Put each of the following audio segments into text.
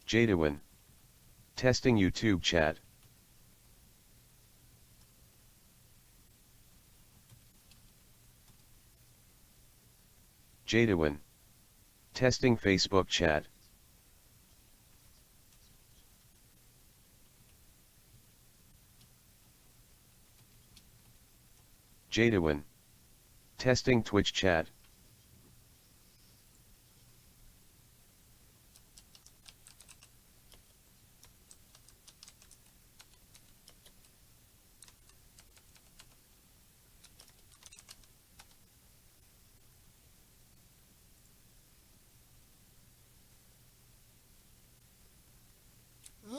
Jadiwan. Testing YouTube chat. Jadiwan. Testing Facebook chat. Jadiwan. Testing Twitch chat.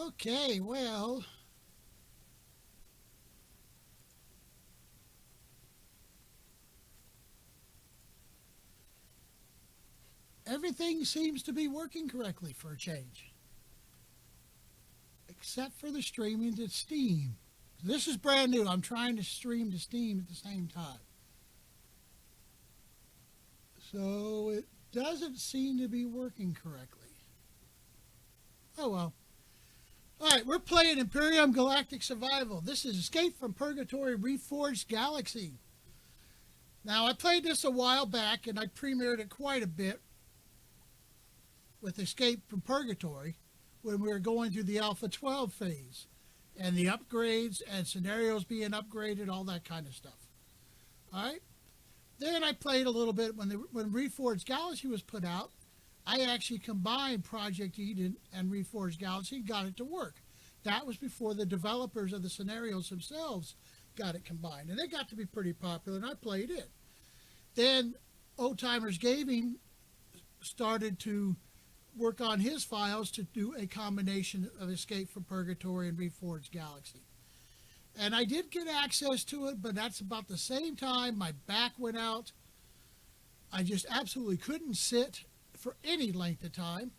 Okay, well, everything seems to be working correctly for a change, except for the streaming to Steam. This is brand new. I'm trying to stream to Steam at the same time. So it doesn't seem to be working correctly. Oh well. Alright, we're playing Empyrion Galactic Survival. This is Escape from Purgatory-Reforged Galaxy. Now, I played this a while back, and I premiered it quite a bit with Escape from Purgatory when we were going through the Alpha 12 phase, and the upgrades and scenarios being upgraded, all that kind of stuff. Alright? Then I played a little bit when Reforged Galaxy was put out. I actually combined Project Eden and Reforged Galaxy and got it to work. That was before the developers of the scenarios themselves got it combined. And it got to be pretty popular, and I played it. Then Old Timers Gaming started to work on his files to do a combination of Escape from Purgatory and Reforged Galaxy. And I did get access to it, but that's about the same time my back went out. I just absolutely couldn't sit for any length of time,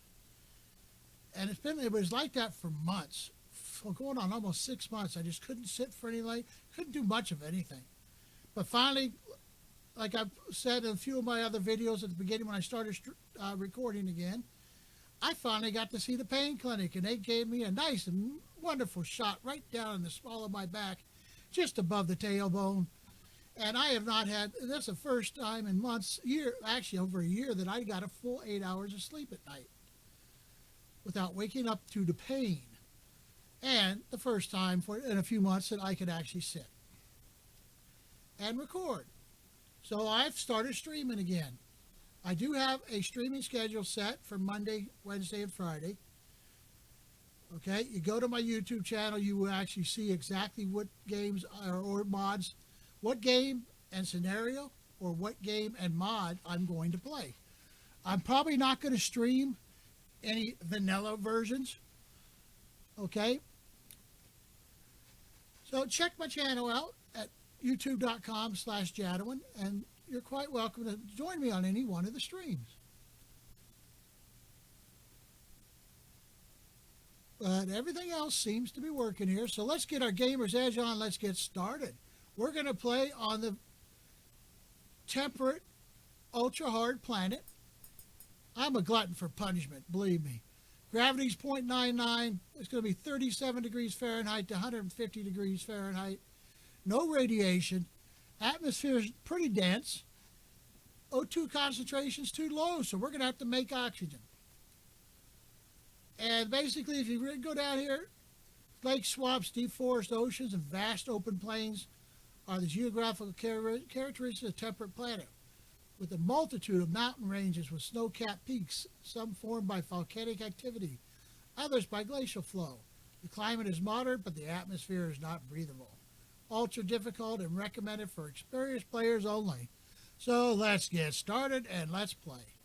and it was like that for months, going on almost 6 months. I just couldn't sit for any length, couldn't do much of anything. But finally, like I've said in a few of my other videos at the beginning when I started recording again, I finally got to see the pain clinic, and they gave me a nice and wonderful shot right down in the small of my back, just above the tailbone. And I have not had, that's the first time in months, actually over a year, that I got a full 8 hours of sleep at night without waking up to the pain. And the first time in a few months that I could actually sit and record. So I've started streaming again. I do have a streaming schedule set for Monday, Wednesday, and Friday. Okay, you go to my YouTube channel, you will actually see exactly what games or mods, what game and scenario, or what game and mod I'm going to play. I'm probably not going to stream any vanilla versions. Okay? So check my channel out at youtube.com/Jadiwan, and you're quite welcome to join me on any one of the streams. But everything else seems to be working here. So let's get our Gamer's Edge on. Let's get started. We're going to play on the temperate, ultra-hard planet. I'm a glutton for punishment, believe me. Gravity's 0.99. It's going to be 37 degrees Fahrenheit to 150 degrees Fahrenheit. No radiation. Atmosphere is pretty dense. O2 concentration's too low, so we're going to have to make oxygen. And basically, if you go down here, lakes, swamps, deep forest, oceans, and vast open plains are the geographical characteristics of a temperate planet, with a multitude of mountain ranges with snow-capped peaks, some formed by volcanic activity, others by glacial flow. The climate is moderate, but the atmosphere is not breathable. Ultra difficult and recommended for experienced players only. So let's get started and let's play.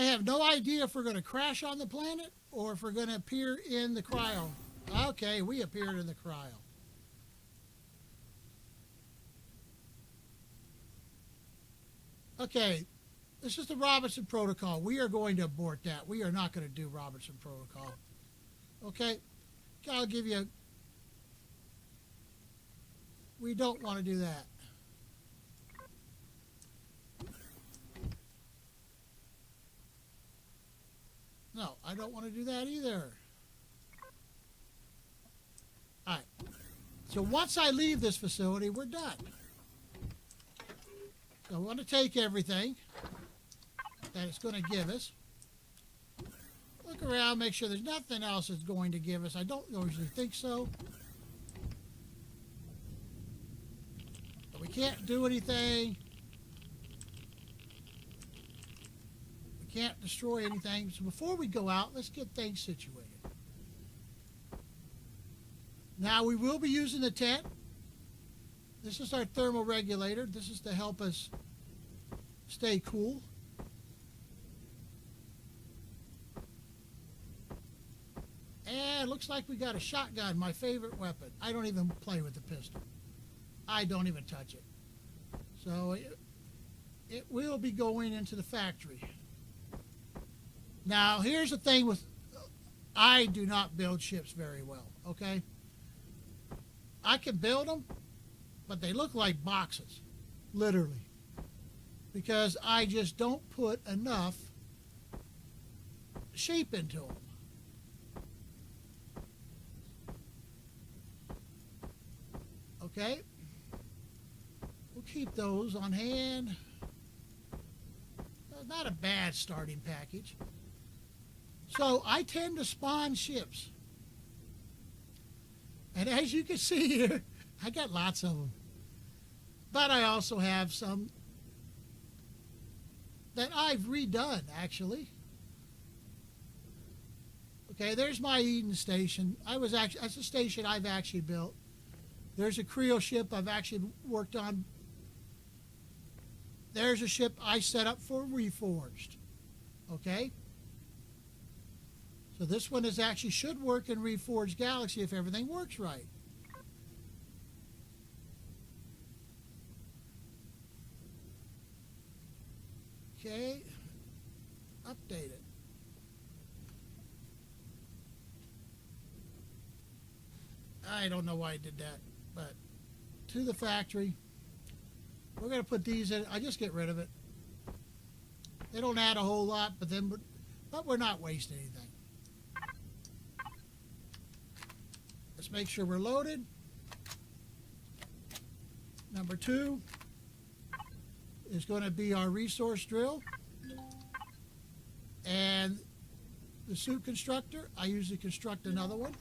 I have no idea if we're going to crash on the planet or if we're going to appear in the cryo. Okay, we appeared in the cryo. Okay, this is the Robinson Protocol. We are going to abort that. We are not going to do Robinson Protocol. Okay, I'll give you... We don't want to do that. No, I don't want to do that either. All right. So once I leave this facility, we're done. So I want to take everything that it's going to give us. Look around, make sure there's nothing else it's going to give us. I don't usually think so. But we can't do anything. Can't destroy anything. So before we go out, let's get things situated. Now we will be using the tent. This is our thermal regulator. This is to help us stay cool. And it looks like we got a shotgun, my favorite weapon. I don't even play with the pistol. I don't even touch it. So it will be going into the factory. Now, here's the thing with... I do not build ships very well, okay? I can build them, but they look like boxes, literally. Because I just don't put enough shape into them. Okay? We'll keep those on hand. Not a bad starting package. So I tend to spawn ships. And as you can see here, I got lots of them. But I also have some that I've redone, actually. Okay, there's my Eden station. That's a station I've actually built. There's a Creo ship I've actually worked on. There's a ship I set up for Reforged. Okay? So this one should work in Reforged Galaxy if everything works right. Okay, update it. I don't know why I did that, but to the factory. We're going to put these in. I just get rid of it. They don't add a whole lot, but we're not wasting anything. Let's make sure we're loaded. Number 2 is going to be our resource drill. And the suit constructor, I usually construct another one.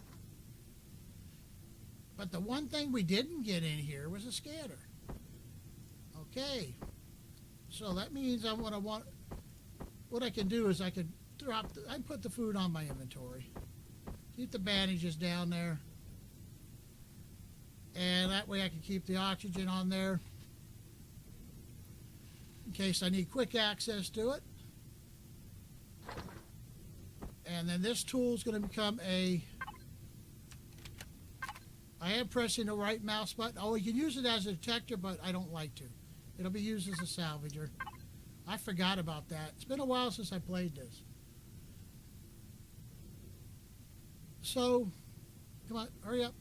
But the one thing we didn't get in here was a scanner. Okay. So that means what I can do is I can put the food on my inventory. Keep the bandages down there. And that way I can keep the oxygen on there in case I need quick access to it. And then this tool is going to become I am pressing the right mouse button. Oh, you can use it as a detector, but I don't like to. It'll be used as a salvager. I forgot about that. It's been a while since I played this. So, come on, hurry up.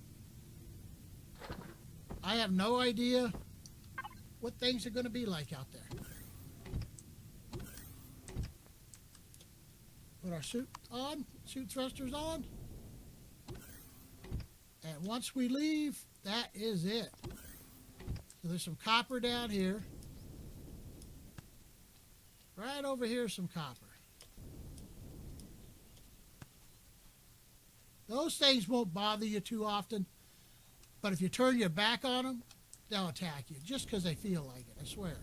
I have no idea what things are going to be like out there. Put our suit on, suit thrusters on. And once we leave, that is it. So there's some copper down here. Right over here is some copper. Those things won't bother you too often. But if you turn your back on them, they'll attack you just because they feel like it, I swear.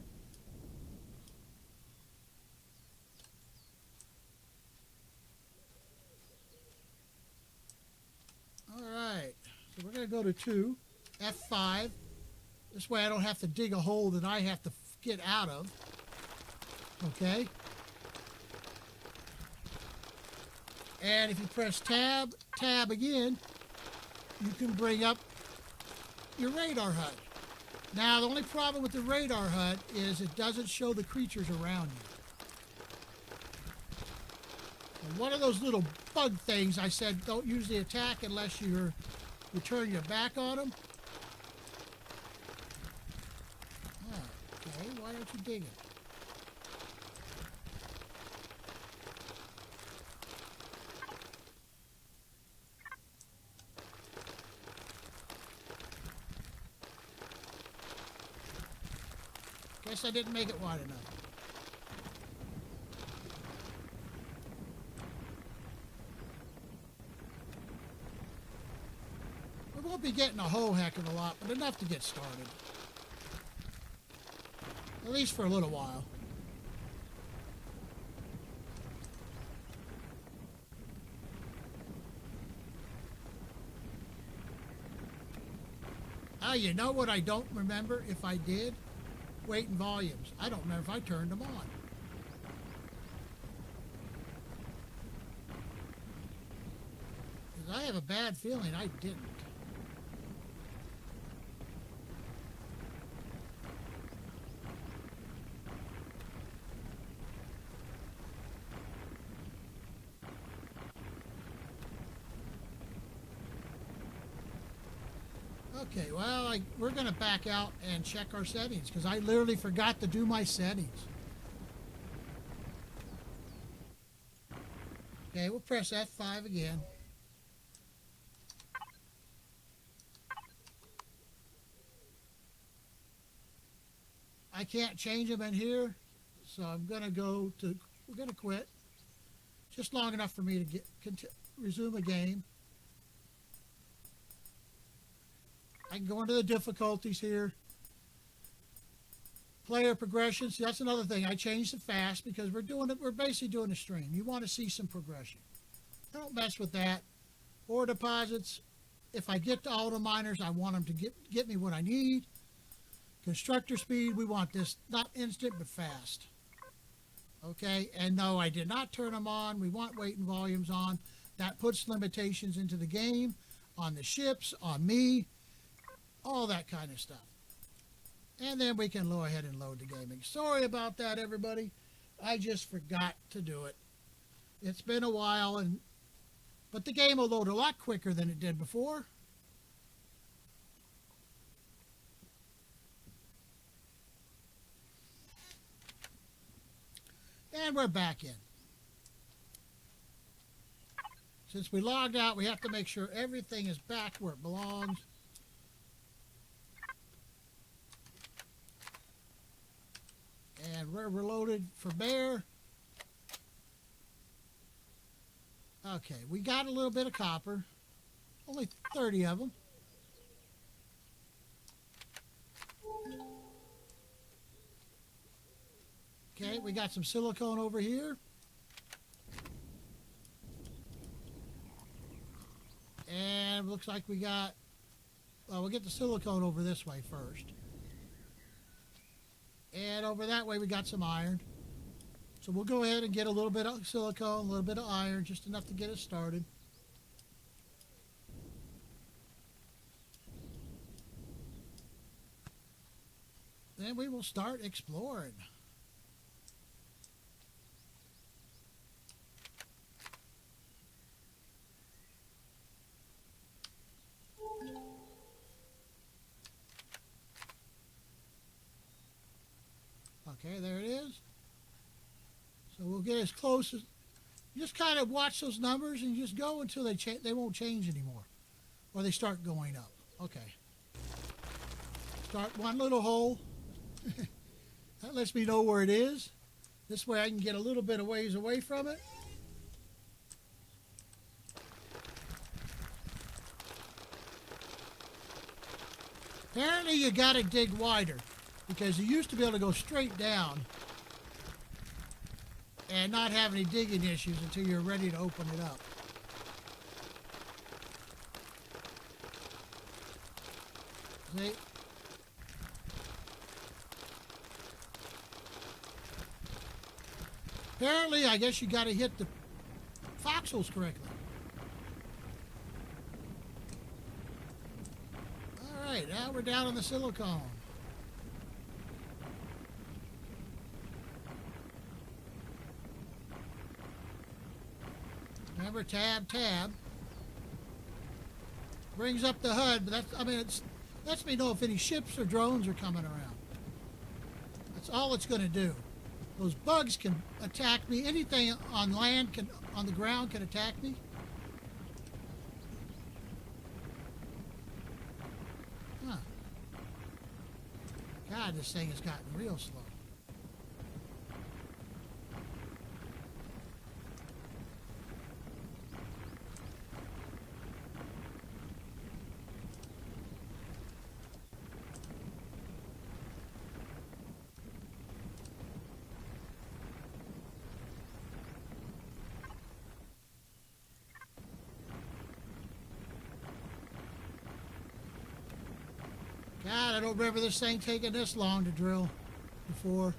All right, so we're going to go to 2, F5. This way I don't have to dig a hole that I have to get out of. Okay. And if you press tab, tab again, you can bring up your radar HUD. Now, the only problem with the radar HUD is it doesn't show the creatures around you. And one of those little bug things I said, don't use the attack unless you turn your back on them. Okay, why aren't you digging? Guess I didn't make it wide enough. We won't be getting a whole heck of a lot, but enough to get started. At least for a little while. Oh, you know what I don't remember if I did? Weight and volumes. I don't remember if I turned them on. Because I have a bad feeling I didn't. Okay, well, we're going to back out and check our settings because I literally forgot to do my settings. Okay, we'll press F5 again. I can't change them in here, so I'm going to we're going to quit. Just long enough for me to resume a game. I can go into the difficulties here. Player progression. See, that's another thing. I changed it fast because we're basically doing a stream. You want to see some progression. Don't mess with that. Ore deposits. If I get to auto miners, I want them to get me what I need. Constructor speed, we want this not instant but fast. Okay, and no, I did not turn them on. We want weight and volumes on. That puts limitations into the game, on the ships, on me. All that kind of stuff. And then we can go ahead and load the gaming. Sorry about that, everybody. I just forgot to do it. It's been a while, but the game will load a lot quicker than it did before. And we're back in. Since we logged out, we have to make sure everything is back where it belongs. And we're reloaded for bear. Okay, we got a little bit of copper. Only 30 of them. Okay, we got some silicone over here. And looks like we got, well, we'll get the silicone over this way first. And over that way we got some iron. So we'll go ahead and get a little bit of silicone, a little bit of iron, just enough to get us started. Then we will start exploring. Okay, there it is. So we'll get as close as, you just kind of watch those numbers and you just go until they won't change anymore. Or they start going up. Okay. Start one little hole. That lets me know where it is. This way I can get a little bit of ways away from it. Apparently you got to dig wider because you used to be able to go straight down and not have any digging issues until you're ready to open it up. See? Apparently, I guess you got to hit the voxels correctly. All right, now we're down on the silicone. Remember, tab, tab. Brings up the HUD, but that's, I mean, it lets me know if any ships or drones are coming around. That's all it's going to do. Those bugs can attack me. Anything on land can, on the ground can attack me. Huh. God, this thing has gotten real slow. God, I don't remember this thing taking this long to drill before.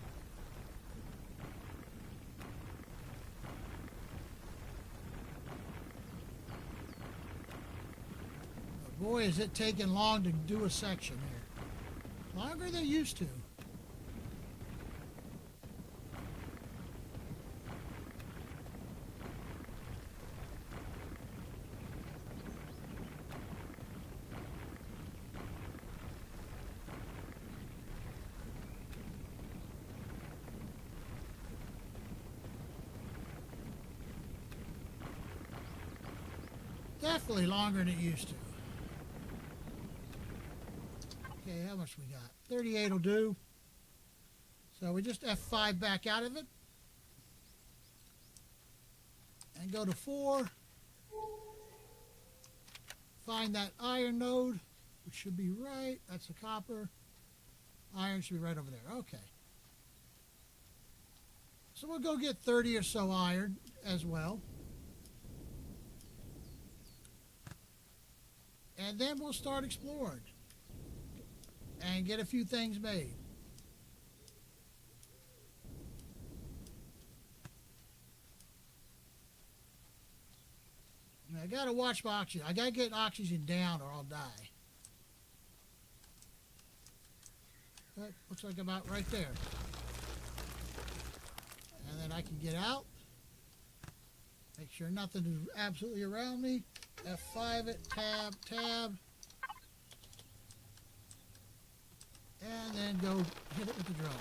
But boy, is it taking long to do a section here. Longer than it used to. Definitely longer than it used to. Okay, how much we got? 38 will do. So we just F5 back out of it. And go to 4. Find that iron node, which should be right. That's the copper. Iron should be right over there. Okay. So we'll go get 30 or so iron as well. And then we'll start exploring and get a few things made. Now, I gotta watch my oxygen. I gotta get oxygen down or I'll die. That looks like about right there. And then I can get out. Make sure nothing is absolutely around me. F5 it, tab, tab. And then go hit it with the drone.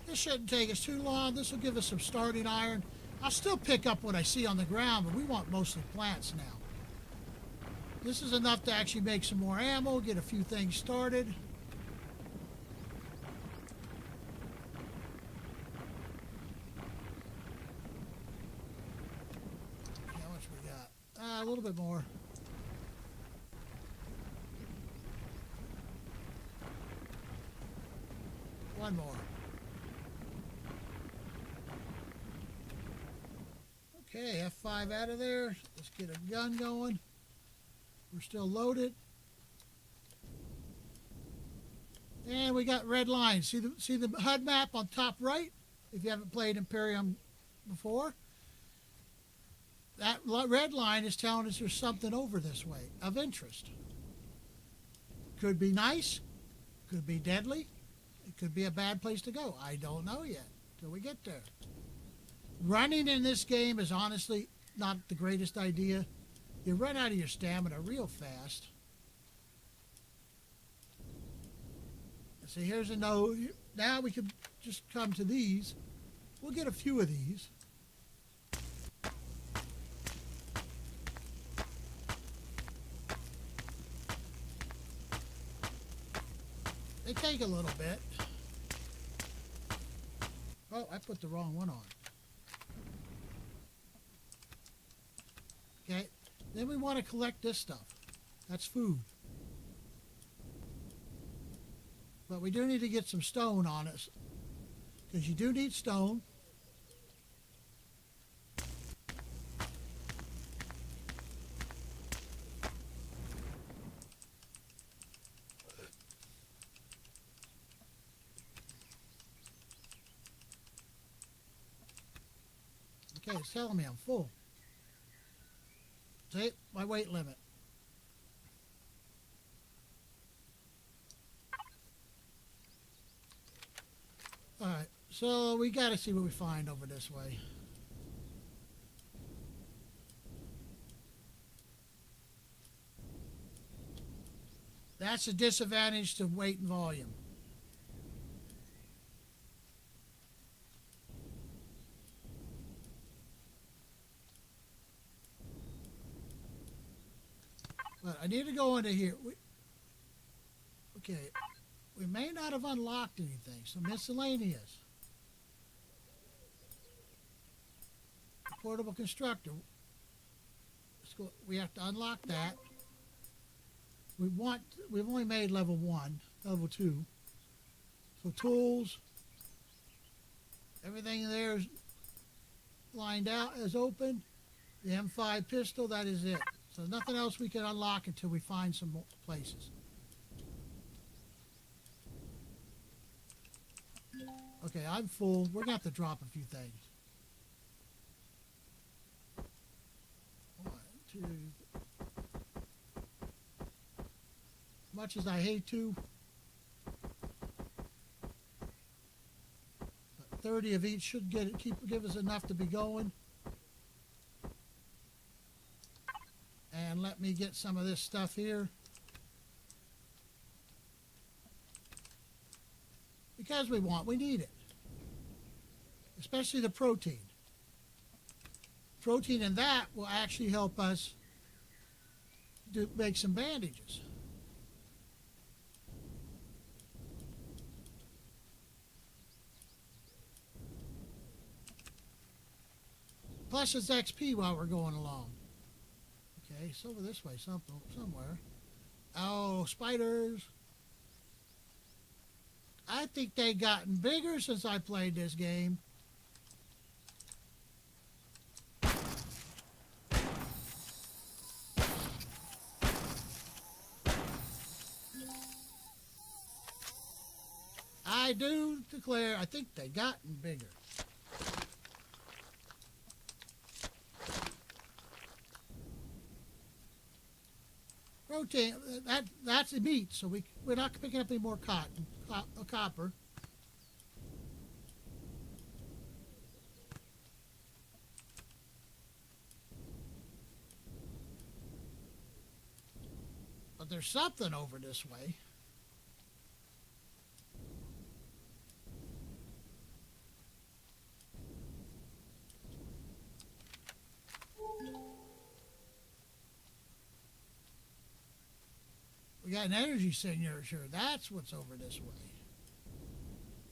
This shouldn't take us too long. This will give us some starting iron. I'll still pick up what I see on the ground, but we want mostly plants now. This is enough to actually make some more ammo, get a few things started. How much we got? A little bit more. One more. Okay, F5 out of there. Let's get a gun going. We're still loaded. And we got red lines. See the HUD map on top right? If you haven't played Empyrion before. That red line is telling us there's something over this way of interest. Could be nice. Could be deadly. It could be a bad place to go. I don't know yet till we get there. Running in this game is honestly not the greatest idea. You run out of your stamina real fast. See, here's a node. Now we can just come to these. We'll get a few of these. They take a little bit. Oh, I put the wrong one on. Okay, then we want to collect this stuff. That's food. But we do need to get some stone on us, because you do need stone. Okay, it's telling me I'm full. See, my weight limit. Alright, so we got to see what we find over this way. That's a disadvantage to weight and volume. But I need to go into here. Okay, we may not have unlocked anything, so miscellaneous. Portable constructor. We have to unlock that. We've only made level 1, level 2. So tools, everything there is lined out, is open. The M5 pistol, that is it. So nothing else we can unlock until we find some more places. Okay, I'm full. We're going to have to drop a few things. 1, 2. Much as I hate to. But 30 of each should give us enough to be going. And let me get some of this stuff here. Because we need it. Especially the protein. Protein in that will actually help us make some bandages. Plus it's XP while we're going along. Okay, it's over this way somewhere. Oh, spiders. I think they've gotten bigger since I played this game. I do declare, I think they've gotten bigger. Protein, that's the meat, so we're not picking up any more copper. But there's something over this way. We got an energy signature. That's what's over this way.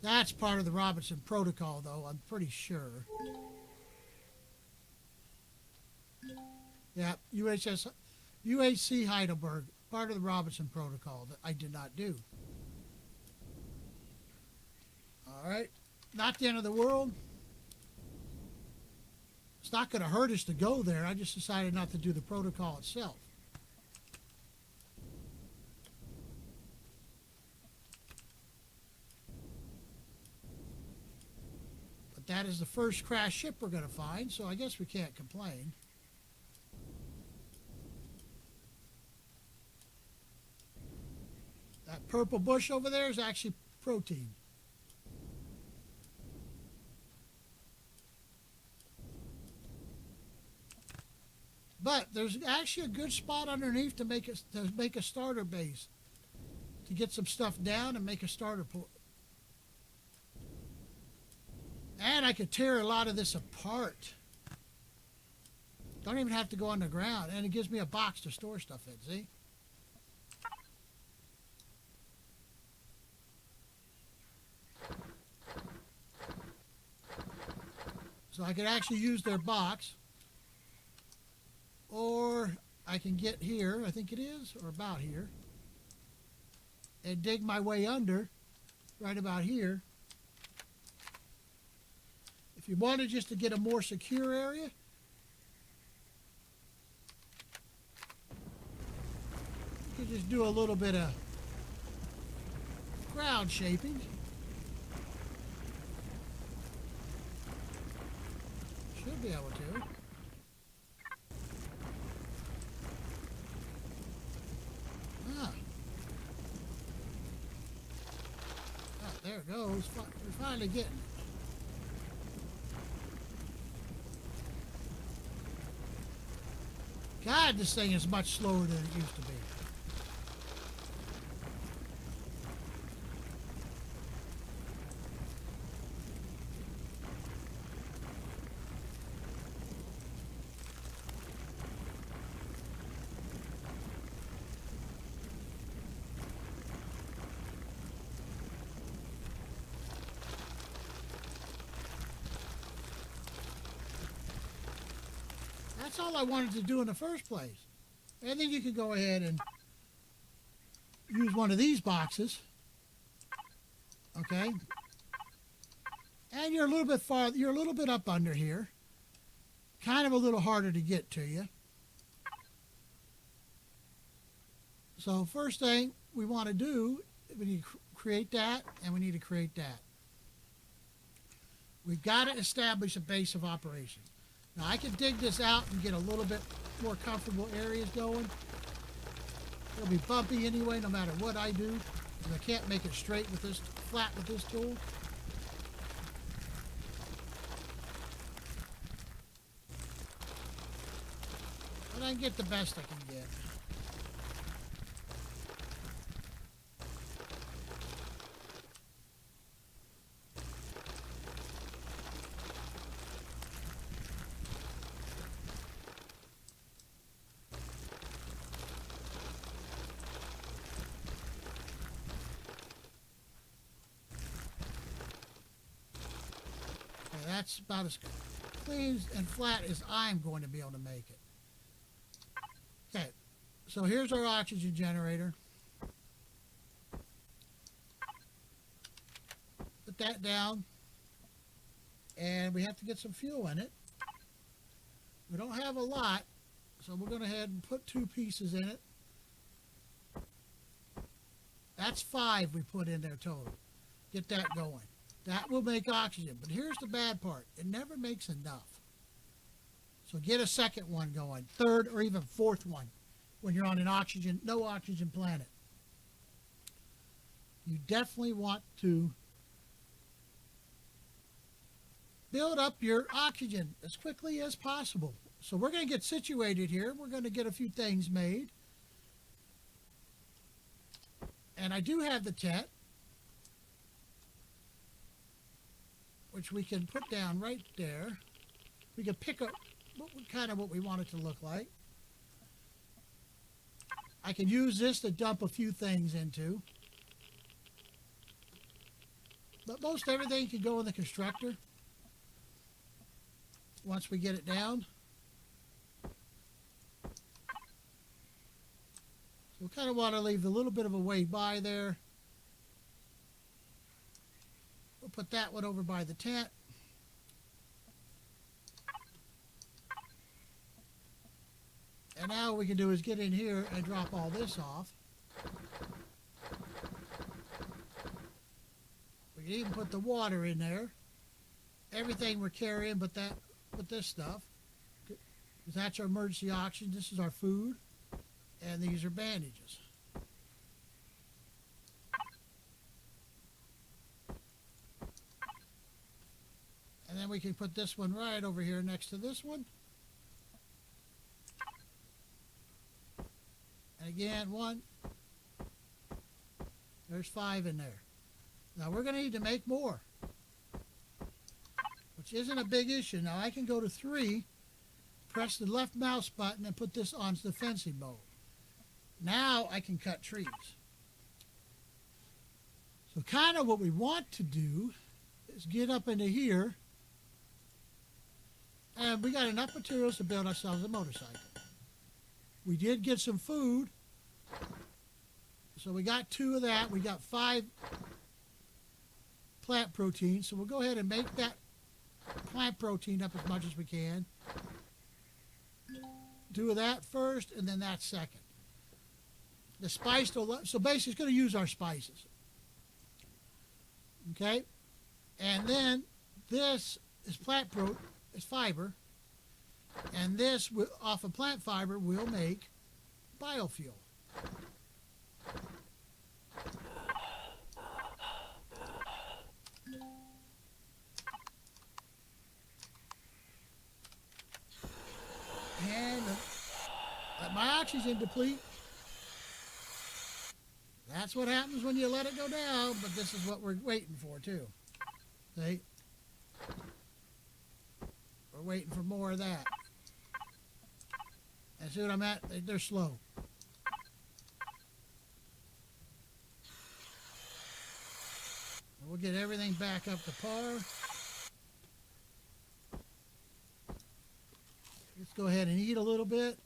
That's part of the Robinson Protocol, though, I'm pretty sure. Yeah, UHC Heidelberg, part of the Robinson Protocol that I did not do. All right, not the end of the world. It's not going to hurt us to go there. I just decided not to do the protocol itself. That is the first crashed ship we're going to find, so I guess we can't complain. That purple bush over there is actually protein. But there's actually a good spot underneath to make a starter base, to get some stuff down and make a starter port. And I could tear a lot of this apart. Don't even have to go underground. And it gives me a box to store stuff in, see? So I could actually use their box. Or I can get here, I think it is, or about here, and dig my way under, right about here. If you wanted just to get a more secure area, you could just do a little bit of ground shaping. Should be able to. Ah. Ah, there it goes. We're finally getting it. God, this thing is much slower than it used to be. That's all I wanted to do in the first place. And then you can go ahead and use one of these boxes. Okay? And you're a little bit farther, you're a little bit up under here. Kind of a little harder to get to you. So first thing we want to do, we need to create that, and we need to create that. We've got to establish a base of operations. Now I can dig this out and get a little bit more comfortable areas going. It'll be bumpy anyway, no matter what I do, because I can't make it straight with this, flat with this tool. But I can get the best I can get. That's about as clean and flat as I'm going to be able to make it. Okay, so here's our oxygen generator. Put that down. And we have to get some fuel in it. We don't have a lot, so we're going to go ahead and put 2 pieces in it. That's 5 we put in there total. Get that going. That will make oxygen. But here's the bad part. It never makes enough. So get a second one going. Third or even fourth one when you're on an oxygen, no oxygen planet. You definitely want to build up your oxygen as quickly as possible. So we're going to get situated here. We're going to get a few things made. And I do have the tent, which we can put down right there. We can pick up what we want it to look like. I can use this to dump a few things into. But most everything can go in the constructor once we get it down. So we kind of want to leave a little bit of a way by there. We'll put that one over by the tent. And now what we can do is get in here and drop all this off. We can even put the water in there. Everything we're carrying but this stuff. Because that's our emergency oxygen. This is our food. And these are bandages. And then we can put this one right over here next to this one. And again, 1. There's 5 in there. Now we're going to need to make more, which isn't a big issue. Now I can go to 3, press the left mouse button and put this on the fencing mode. Now I can cut trees. So kind of what we want to do is get up into here And we got enough materials to build ourselves a motorcycle. We did get some food. So we got 2 of that. We got 5 plant protein. So we'll go ahead and make that plant protein up as much as we can. Do that first, and then that second. The spice, so basically it's going to use our spices. Okay? And then this is is fiber. And this, off of plant fiber, will make biofuel. And let my oxygen deplete. That's what happens when you let it go down, but this is what we're waiting for too. See? We're waiting for more of that. And see what I'm at? They're slow. We'll get everything back up to par. Let's go ahead and eat a little bit.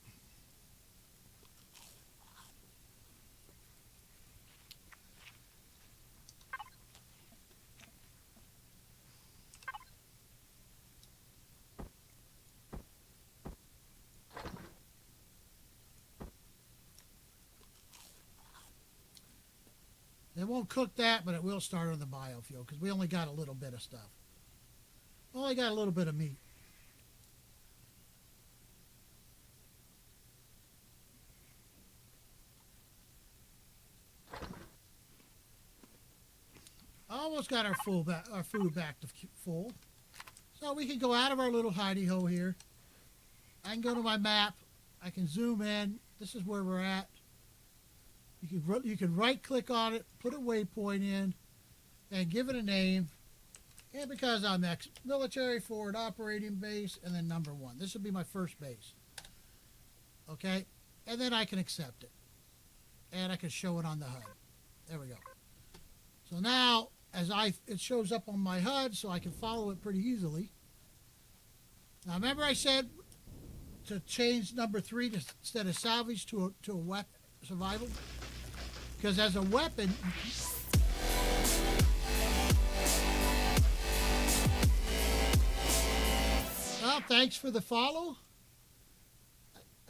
It won't cook that, but it will start on the biofuel because we only got a little bit of stuff. Only got a little bit of meat. Almost got our food back to full. So we can go out of our little hidey hole here. I can go to my map. I can zoom in. This is where we're at. You can right click on it, put a waypoint in, and give it a name. And because I'm military forward operating base, and then number 1. This will be my first base. Okay? And then I can accept it. And I can show it on the HUD. There we go. So now, it shows up on my HUD, so I can follow it pretty easily. Now remember I said to change number 3 instead of salvage to a weapon, survival? Because as a weapon, well, thanks for the follow.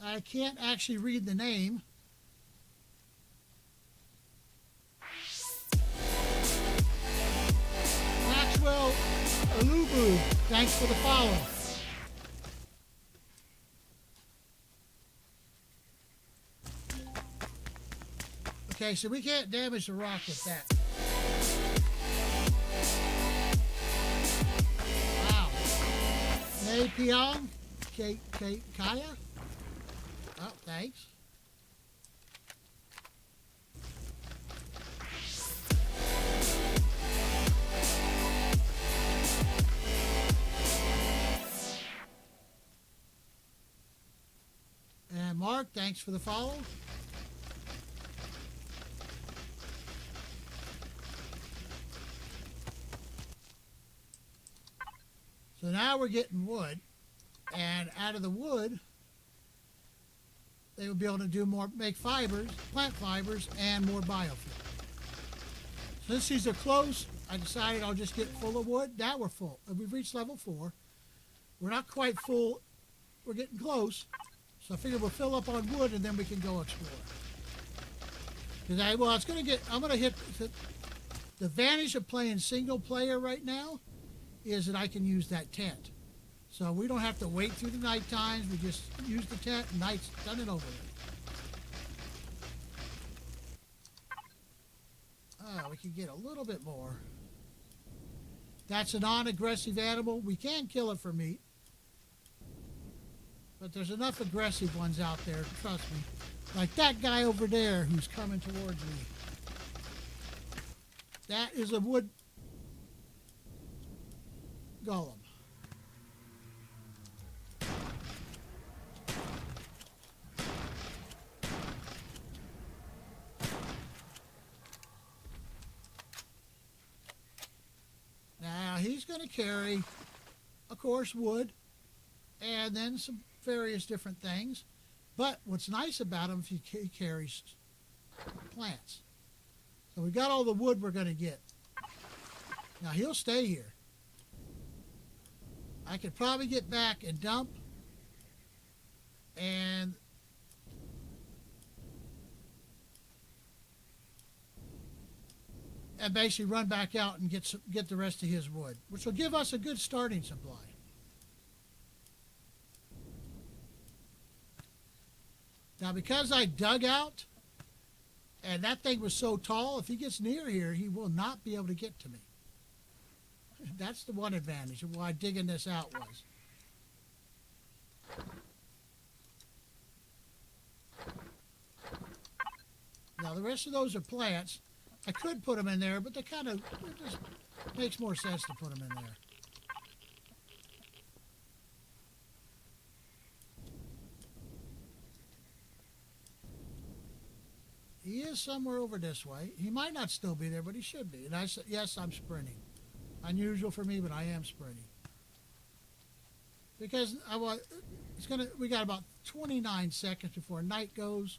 I can't actually read the name. Maxwell Alubu, thanks for the follow. Okay, so we can't damage the rock with that. Wow. Nay Pyong, Kaya. Oh, thanks. And Mark, thanks for the follow. So now we're getting wood, and out of the wood, they will be able to do more, make fibers, plant fibers, and more biofuel. Since these are close, I decided I'll just get full of wood. Now we're full. We've reached level 4. We're not quite full. We're getting close. So I figured we'll fill up on wood, and then we can go explore. Because I'm going to hit the advantage of playing single player right now is that I can use that tent. So we don't have to wait through the night times. We just use the tent and night's done and over with. We can get a little bit more. That's a non-aggressive animal. We can kill it for meat. But there's enough aggressive ones out there, trust me. Like that guy over there who's coming towards me. That is a wood golem. Now he's going to carry, of course, wood and then some various different things. But what's nice about him, he carries plants. So we got all the wood we're going to get. Now he'll stay here. I could probably get back and dump and basically run back out and get the rest of his wood, which will give us a good starting supply. Now, because I dug out, and that thing was so tall, if he gets near here, he will not be able to get to me. That's the one advantage of why digging this out was. Now, the rest of those are plants. I could put them in there, but it just makes more sense to put them in there. He is somewhere over this way. He might not still be there, but he should be. And yes, I'm sprinting. Unusual for me, but I am sprinting. Because we got about 29 seconds before night goes.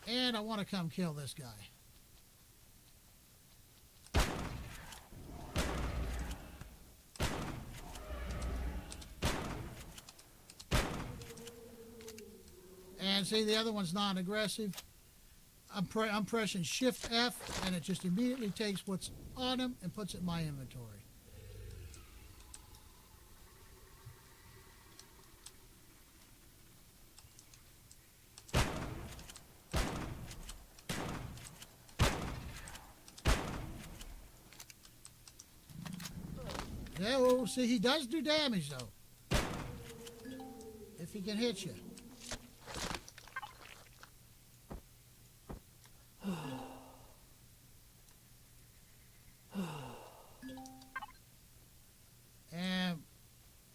And I want to come kill this guy. And see, the other one's non-aggressive. I'm pressing Shift F, and it just immediately takes what's on him and puts it in my inventory. Oh, see, he does do damage, though. If he can hit you. And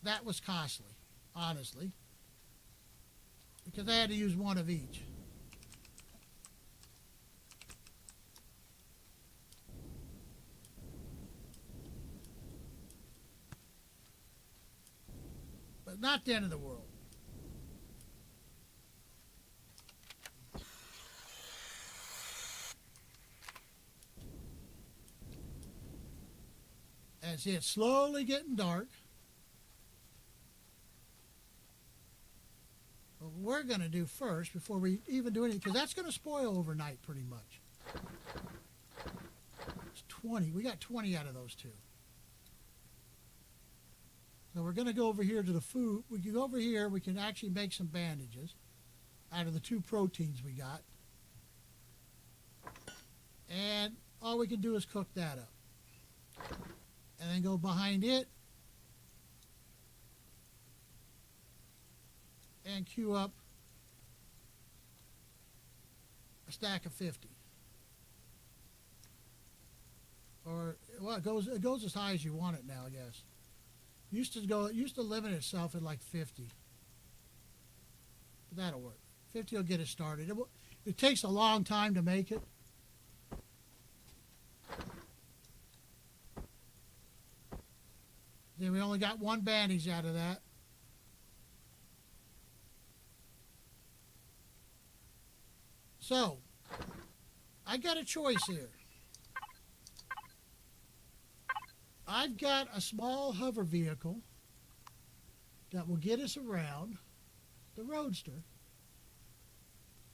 that was costly, honestly, because I had to use one of each. But not the end of the world. And see, it's slowly getting dark. What we're going to do first, before we even do anything, because that's going to spoil overnight pretty much. It's 20. We got 20 out of those two. So we're going to go over here to the food. We can go over here. We can actually make some bandages out of the 2 proteins we got. And all we can do is cook that up. And then go behind it and queue up a stack of 50. Or, well, it goes as high as you want it now, I guess. It used to limit itself at like 50. But that'll work. 50 will get it started. It takes a long time to make it. Then we only got 1 bandage out of that. So, I got a choice here. I've got a small hover vehicle that will get us around, the Roadster.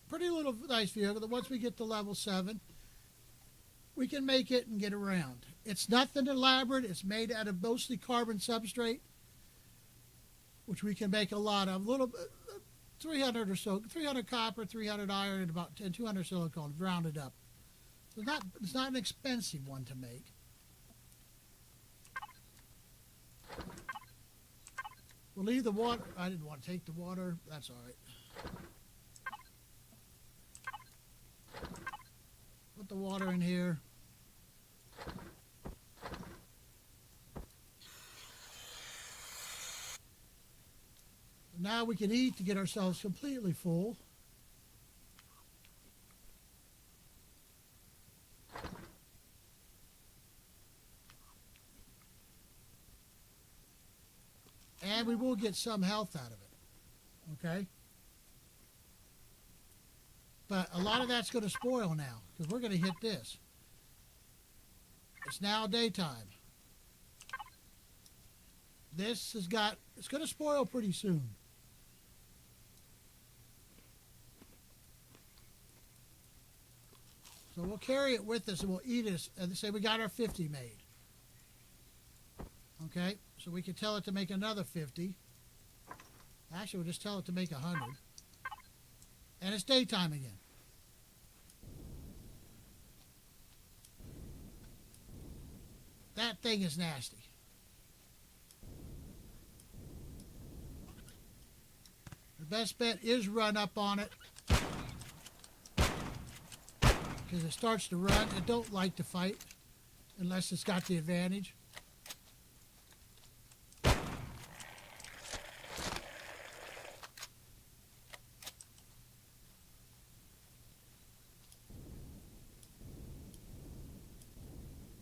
Pretty little nice vehicle that once we get to level 7, we can make it and get around. It's nothing elaborate. It's made out of mostly carbon substrate, which we can make a lot of. 300 or so, 300 copper, 300 iron, and about 200 silicone, rounded up. So it's not an expensive one to make. We'll leave the water. I didn't want to take the water. That's all right. Put the water in here. Now we can eat to get ourselves completely full. And we will get some health out of it. Okay? But a lot of that's going to spoil now, because we're going to hit this. It's now daytime. This has got, it's going to spoil pretty soon. So we'll carry it with us and we'll eat it and say we got our 50 made. Okay, so we can tell it to make another 50. Actually, we'll just tell it to make 100. And it's daytime again. That thing is nasty. The best bet is run up on it. Because it starts to run. It don't like to fight unless it's got the advantage.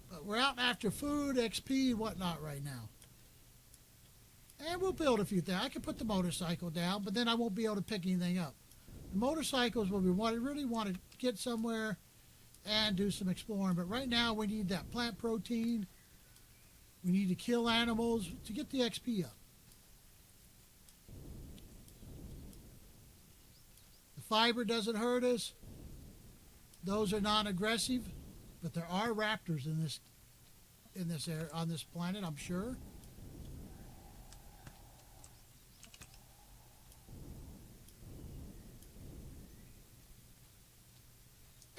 But we're out after food, XP, and whatnot right now. And we'll build a few things. I can put the motorcycle down, but then I won't be able to pick anything up. The motorcycles will be what I really want to get somewhere and do some exploring. But right now we need that plant protein. We need to kill animals to get the XP up. The fiber doesn't hurt us. Those are non-aggressive, but there are raptors in this area, on this planet, I'm sure.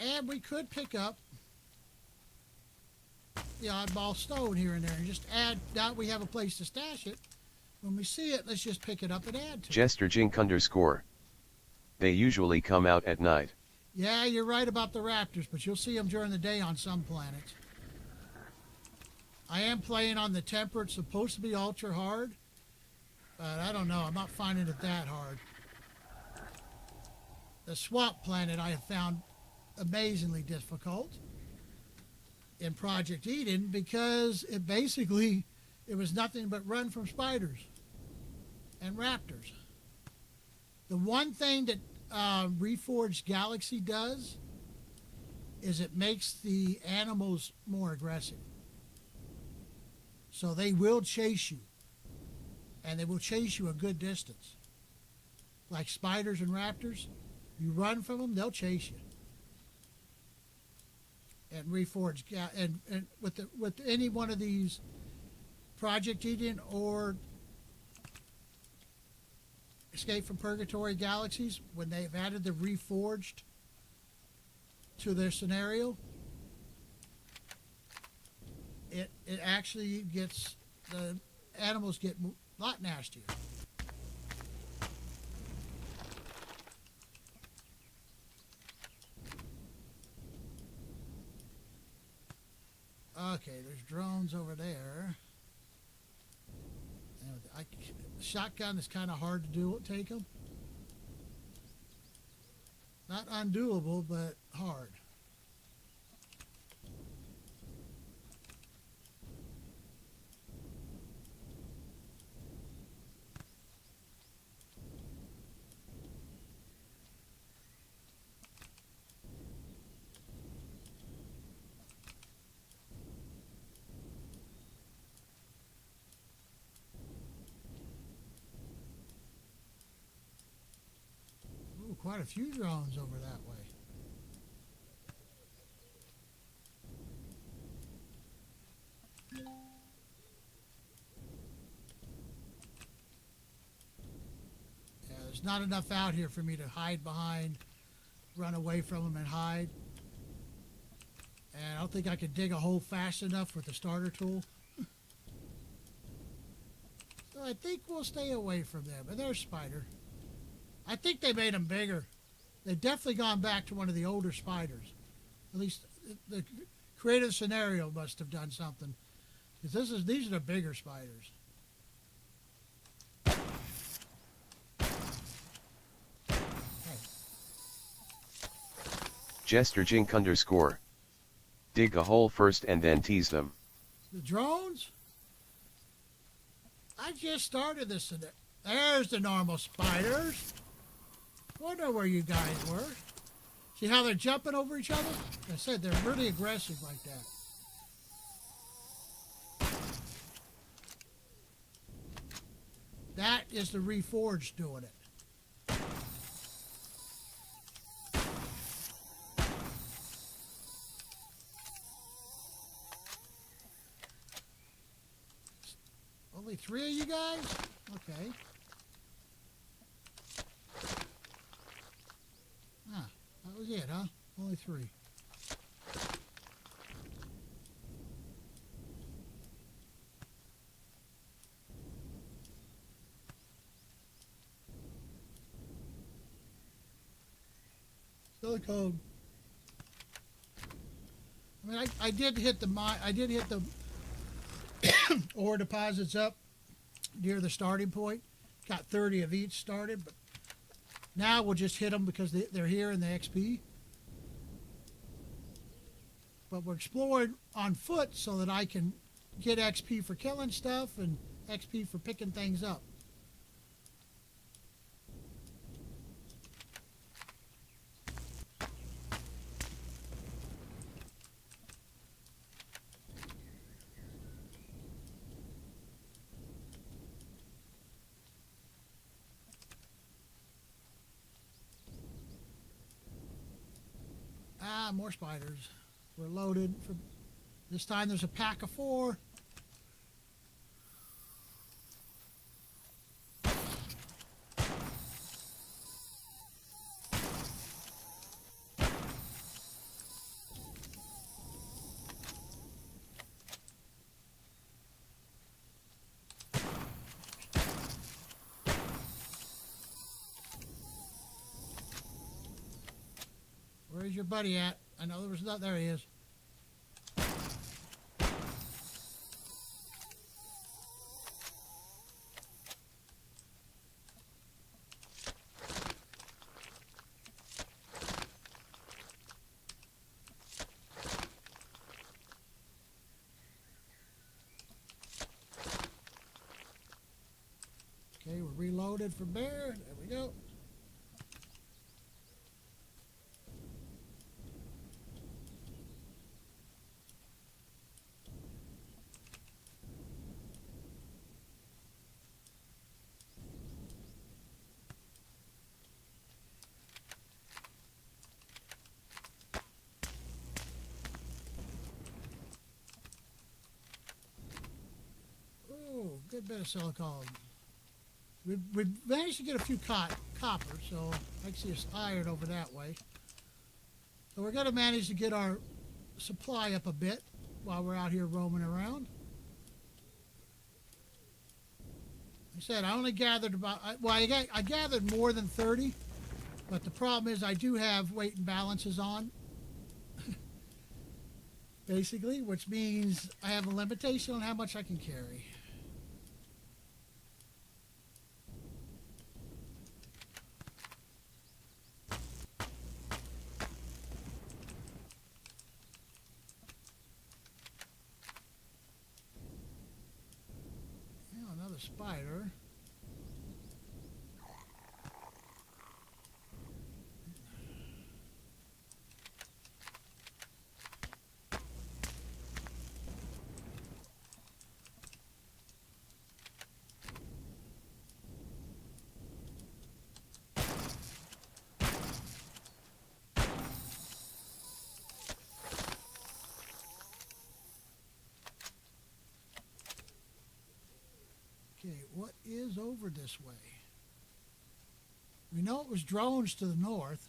And we could pick up the oddball stone here and there and just add. Now we have a place to stash it. When we see it, let's just pick it up and add to it. Jesterjink_. They usually come out at night. Yeah, you're right about the raptors, but you'll see them during the day on some planets. I am playing on the temperate. It's supposed to be ultra hard, but I don't know. I'm not finding it that hard. The swamp planet I have found amazingly difficult in Project Eden because it was nothing but run from spiders and raptors. The one thing that Reforged Galaxy does is it makes the animals more aggressive. So they will chase you, and they will chase you a good distance. Like spiders and raptors, you run from them, they'll chase you. And Reforged, and with any one of these Project Eden or Escape from Purgatory Galaxies, when they've added the Reforged to their scenario, it actually gets, the animals get a lot nastier. Okay, there's drones over there. And the shotgun is kind of hard to take them. Not undoable, but hard. Quite a few drones over that way. Yeah, there's not enough out here for me to hide behind, run away from them and hide. And I don't think I can dig a hole fast enough with the starter tool. So I think we'll stay away from them. But there's Spider. I think they made them bigger. They've definitely gone back to one of the older spiders. At least the creative scenario must have done something. Because these are the bigger spiders. Jesterjink_. Dig a hole first and then tease them. The drones? I just started this. There's the normal spiders. Wonder where you guys were. See how they're jumping over each other? Like I said, they're really aggressive like that. That is the Reforged doing it. Only 3 of you guys? Okay. Ah, that was it, huh? Only 3. Silicone. I mean, I did hit the ore deposits up near the starting point. Got 30 of each started, but now we'll just hit them because they're here in the XP. But we're exploring on foot so that I can get XP for killing stuff and XP for picking things up. Ah, more spiders. We're loaded. For this time there's a pack of 4. Where's your buddy at? I know there was not. There he is. Okay, we're reloaded from there. There we go. Oh, good bit of silicone. We managed to get a few copper, so I can see us iron over that way. So we're going to manage to get our supply up a bit while we're out here roaming around. Like I said, I only gathered about, I gathered more than 30, but the problem is I do have weight and balances on, basically, which means I have a limitation on how much I can carry. Spider. Okay, what is over this way? We know it was drones to the north.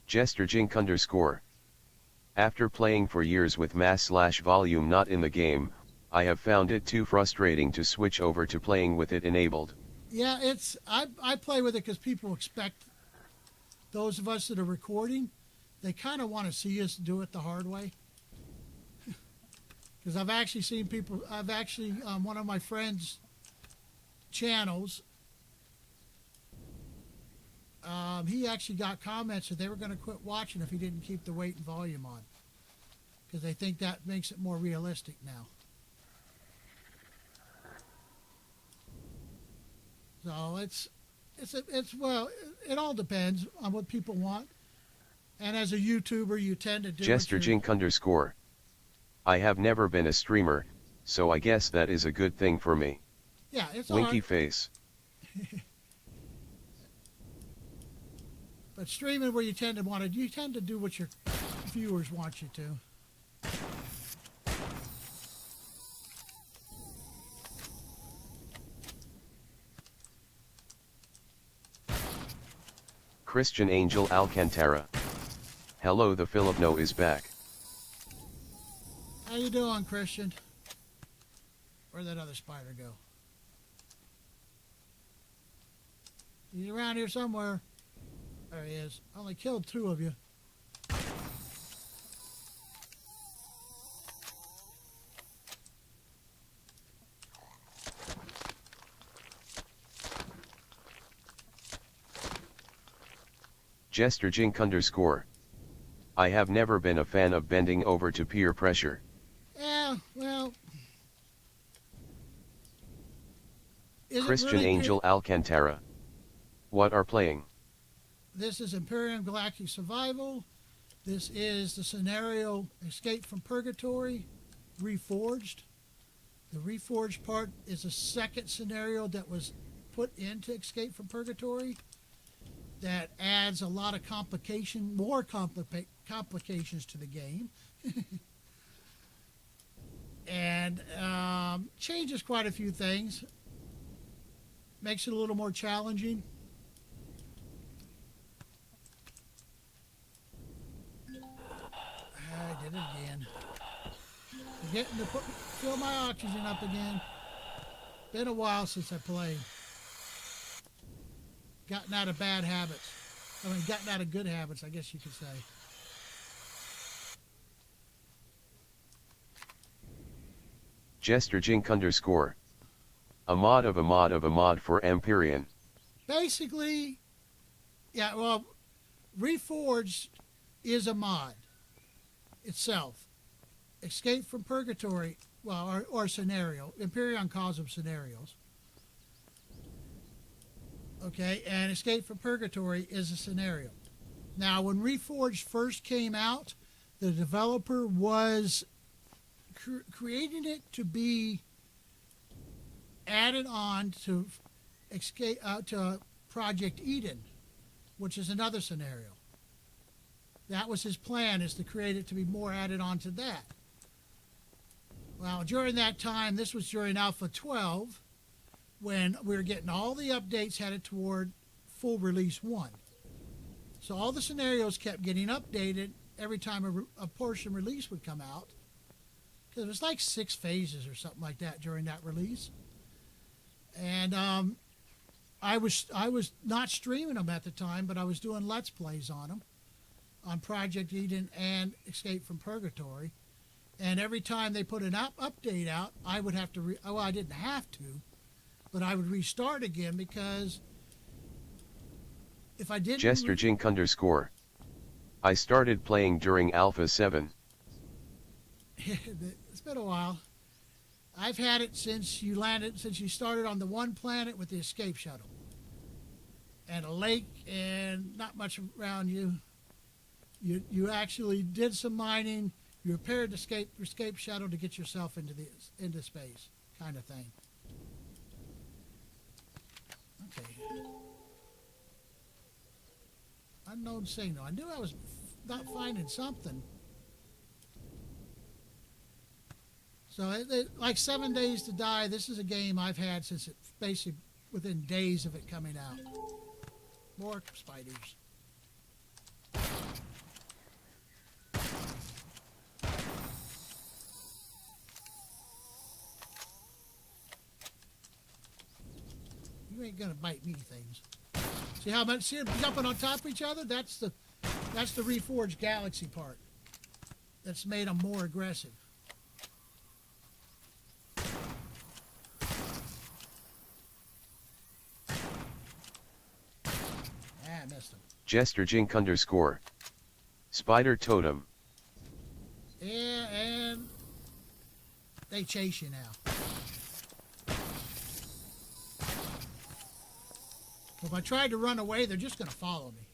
Jester Jink _ After playing for years with mass/volume not in the game, I have found it too frustrating to switch over to playing with it enabled. Yeah, I play with it because people expect, those of us that are recording, they kind of want to see us do it the hard way. Because I've actually seen people, one of my friends' channels, he actually got comments that they were going to quit watching if he didn't keep the weight and volume on. because they think that makes it more realistic now. So well, it all depends on what people want. And as a YouTuber, you tend to do Jester Jink _ I have never been a streamer, so I guess that is a good thing for me. Yeah, it's Winky hard. face. But streaming where you tend to do what your viewers want you to. Christian Angel Alcantara. Hello, the Filipino is back. How you doing, Christian? Where'd that other spider go? He's around here somewhere. There he is. I only killed 2 of you. Jester Jink _ I have never been a fan of bending over to peer pressure. Yeah, well... Christian Angel Alcantara. What are playing? This is Empyrion Galactic Survival. This is the scenario Escape from Purgatory-Reforged. The Reforged part is a second scenario that was put into Escape from Purgatory that adds a lot of more complications to the game. And changes quite a few things. Makes it a little more challenging. I did it again. Forgetting to fill my oxygen up again. Been a while since I played. Gotten out of bad habits. I mean, gotten out of good habits, I guess you could say. Jester Jink _ a mod of a mod of a mod for Empyrion. Basically, yeah, well, Reforged is a mod itself. Escape from Purgatory, well, or scenario. Empyrion calls them scenarios. Okay, and Escape from Purgatory is a scenario. Now, when Reforged first came out, the developer was creating it to be added on to Project Eden, which is another scenario. That was his plan, is to create it to be more added on to that. Well, during that time, this was during Alpha 12, when we were getting all the updates headed toward full release 1. So all the scenarios kept getting updated every time a portion release would come out. Because it was like 6 phases or something like that during that release. And I was not streaming them at the time, but I was doing Let's Plays on them, on Project Eden and Escape from Purgatory. And every time they put an update out, I would have to, well, I didn't have to, but I would restart again, because if I didn't... Jester Jink _ I started playing during Alpha 7. It's been a while. I've had it since you started on the one planet with the escape shuttle. And a lake and not much around you. You actually did some mining. You repaired the escape shuttle to get yourself into space, kind of thing. Okay. Unknown signal. I knew I was not finding something. So, like 7 Days to Die, this is a game I've had since it's basically within days of it coming out. More spiders. You ain't gonna bite me, things. See how much? See them jumping on top of each other? That's the Reforged Galaxy part. That's made them more aggressive. I missed him. Jester Jink _ Spider Totem. Yeah, They chase you now. If I tried to run away, they're just going to follow me.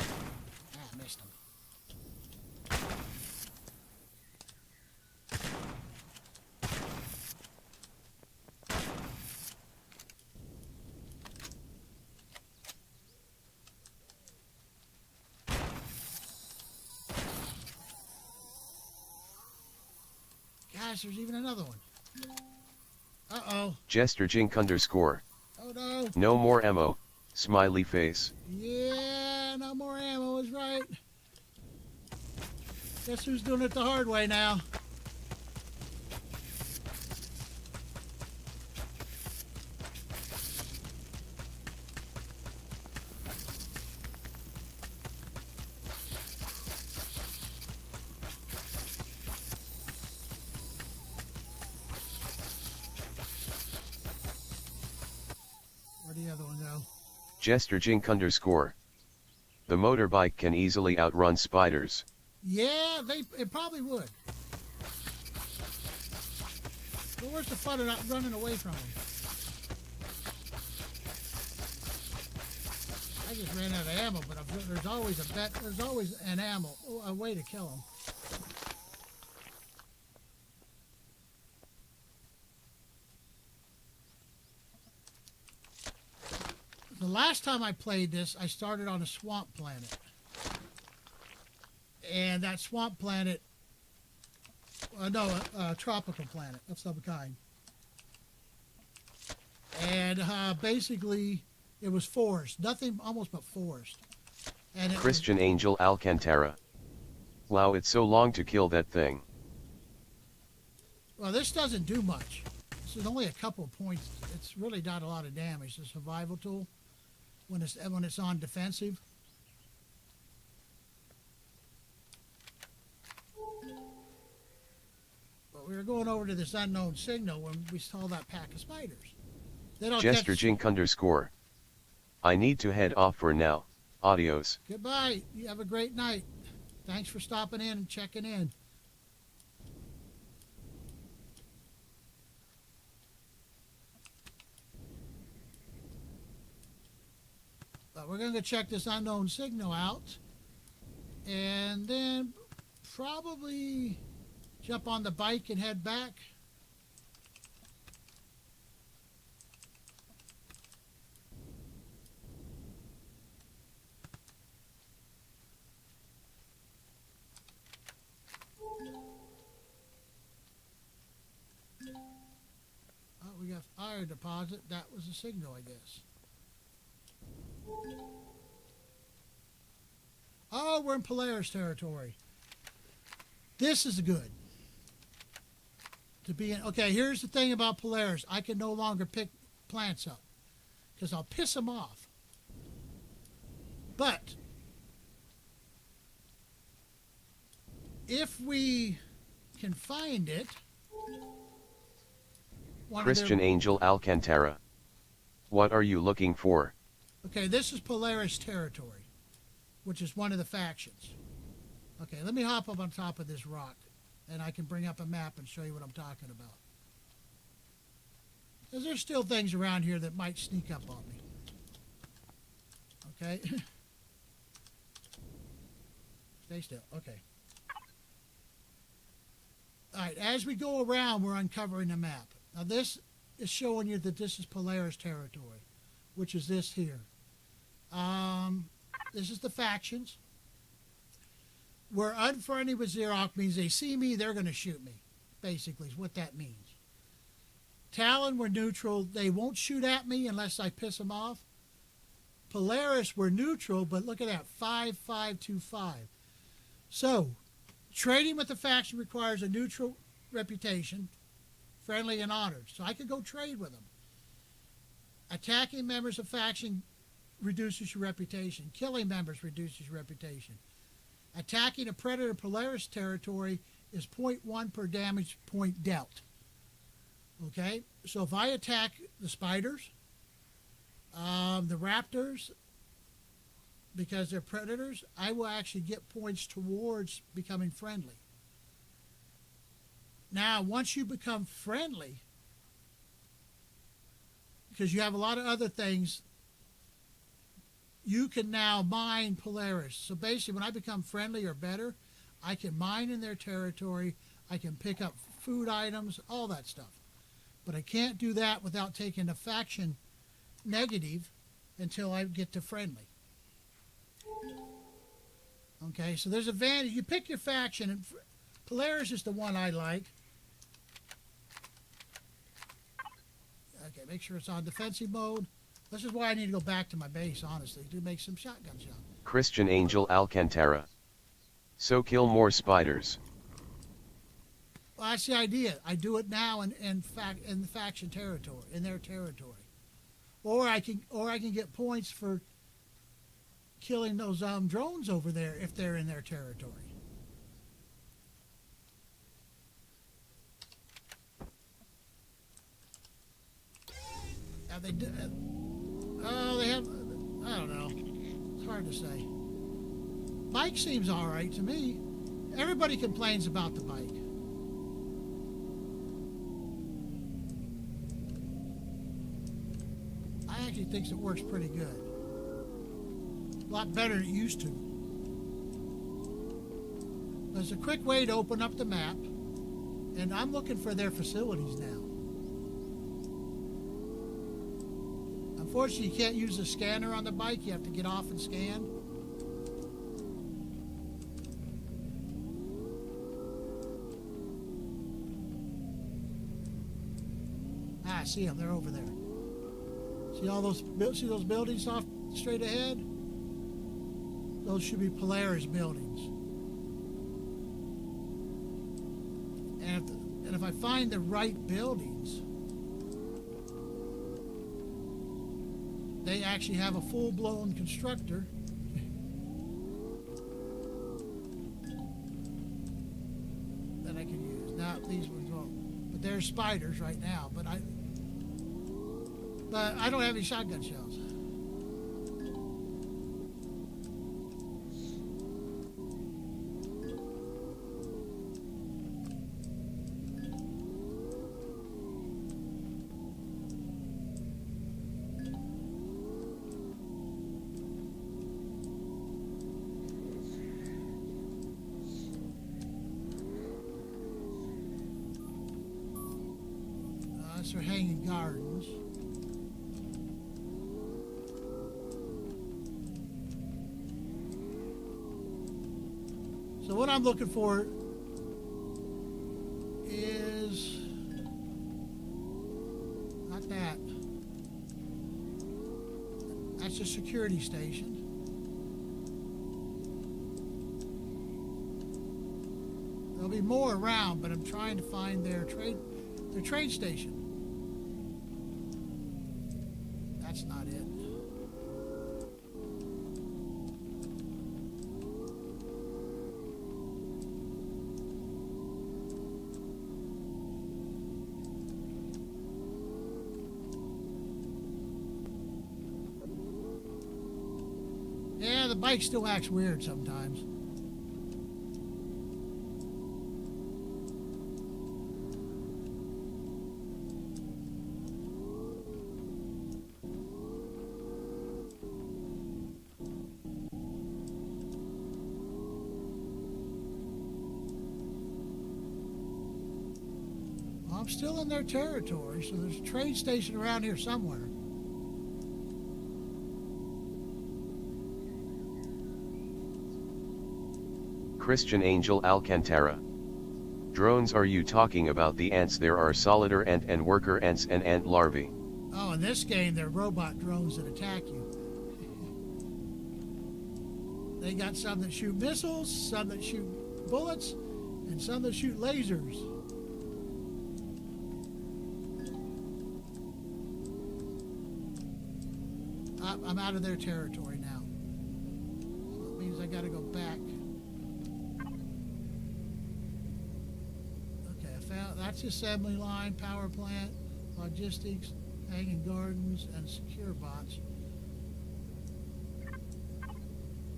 Ah, missed them. Gosh, there's even another one. Uh-oh. Jester Jink _ Oh, no. No more ammo. Smiley face. Yeah, no more ammo is right. Guess who's doing it the hard way now? Where'd the other one go? Jester Jink _ The motorbike can easily outrun spiders. Yeah, it probably would. But where's the fun of not running away from them? I just ran out of ammo, but there's always there's always an a way to kill them. The last time I played this, I started on a swamp planet. And that swamp planet, a tropical planet of some kind. And basically, it was forest. Nothing almost but forest. And Christian Angel Alcantara. Wow, it's so long to kill that thing. Well, this doesn't do much. This is only a couple of points. It's really not a lot of damage. The survival tool, when it's on defensive. But we were going over to this unknown signal when we saw that pack of spiders. They don't Jester Jink _ I need to head off for now. Adios. Goodbye. You have a great night. Thanks for stopping in and checking in. But we're going to check this unknown signal out. And then probably jump on the bike and head back. Oh, we got fire deposit. That was a signal, I guess. Oh, we're in Polaris territory. This is good. To be in. Okay, here's the thing about Polaris. I can no longer pick plants up because I'll piss them off. But if we can find it, Christian Angel Alcantara. What are you looking for? Okay, this is Polaris territory, which is one of the factions. Okay, let me hop up on top of this rock, and I can bring up a map and show you what I'm talking about. Because there's still things around here that might sneak up on me. Okay? Stay still. Okay. All right, as we go around, we're uncovering the map. Now, this is showing you that this is Polaris territory, which is this here. This is the factions. We're unfriendly with Xerox means they see me, they're going to shoot me, basically is what that means. Talon, we're neutral. They won't shoot at me unless I piss them off. Polaris, we're neutral, but look at that, 5525. So, trading with the faction requires a neutral reputation, friendly and honored. So I could go trade with them. Attacking members of faction reduces your reputation. Killing members reduces your reputation. Attacking a predator Polaris territory is 0.1 per damage point dealt. Okay? So if I attack the spiders, the raptors, because they're predators, I will actually get points towards becoming friendly. Now, once you become friendly, because you have a lot of other things, you can now mine Polaris. So basically, when I become friendly or better, I can mine in their territory. I can pick up food items, all that stuff. But I can't do that without taking a faction negative until I get to friendly. Okay, so there's advantage. You pick your faction, and Polaris is the one I like. Okay, make sure it's on defensive mode. This is why I need to go back to my base, honestly, to make some shotgun shots. Christian Angel Alcantara. So kill more spiders. Well, that's the idea. I do it now in the faction territory, in their territory, or I can get points for killing those drones over there if they're in their territory. Have they? Oh, they have. I don't know. It's hard to say. Bike seems all right to me. Everybody complains about the bike. I actually think it works pretty good. A lot better than it used to. There's a quick way to open up the map, and I'm looking for their facilities now. Unfortunately, you can't use the scanner on the bike. You have to get off and scan. Ah, I see them. They're over there. See those buildings off straight ahead? Those should be Polaris buildings. And if I find the right buildings, they actually have a full-blown constructor. That I can use. Now these ones won't. But they're spiders right now. But I don't have any shotgun shells. That's for hanging gardens. So what I'm looking for is not that. That's a security station. There'll be more around, but I'm trying to find their trade station. That's not it. Yeah, the bike still acts weird sometimes. Well, I'm still in their territory, so there's a trade station around here somewhere. Christian Angel Alcantara. Drones, are you talking about the ants? There are solitaire ant and worker ants and ant larvae. Oh, in this game, they're robot drones that attack you. They got some that shoot missiles, some that shoot bullets, and some that shoot lasers. I'm out of their territory now. So that means I got to go back. Okay, I found that's the assembly line, power plant. logistics, hanging gardens, and secure bots.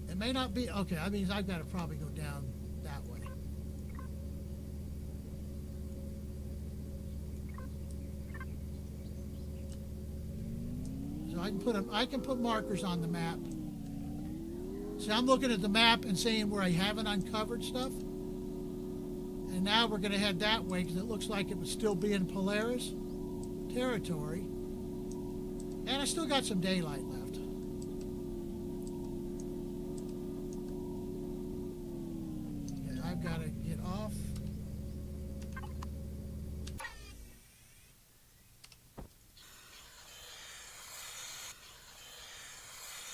It may not be, okay, I mean, I've got to probably go down that way. So I can put markers on the map. See, I'm looking at the map and seeing where I haven't uncovered stuff. And now we're going to head that way because it looks like it would still be in Polaris territory. And I still got some daylight left. Okay, I've got to get off.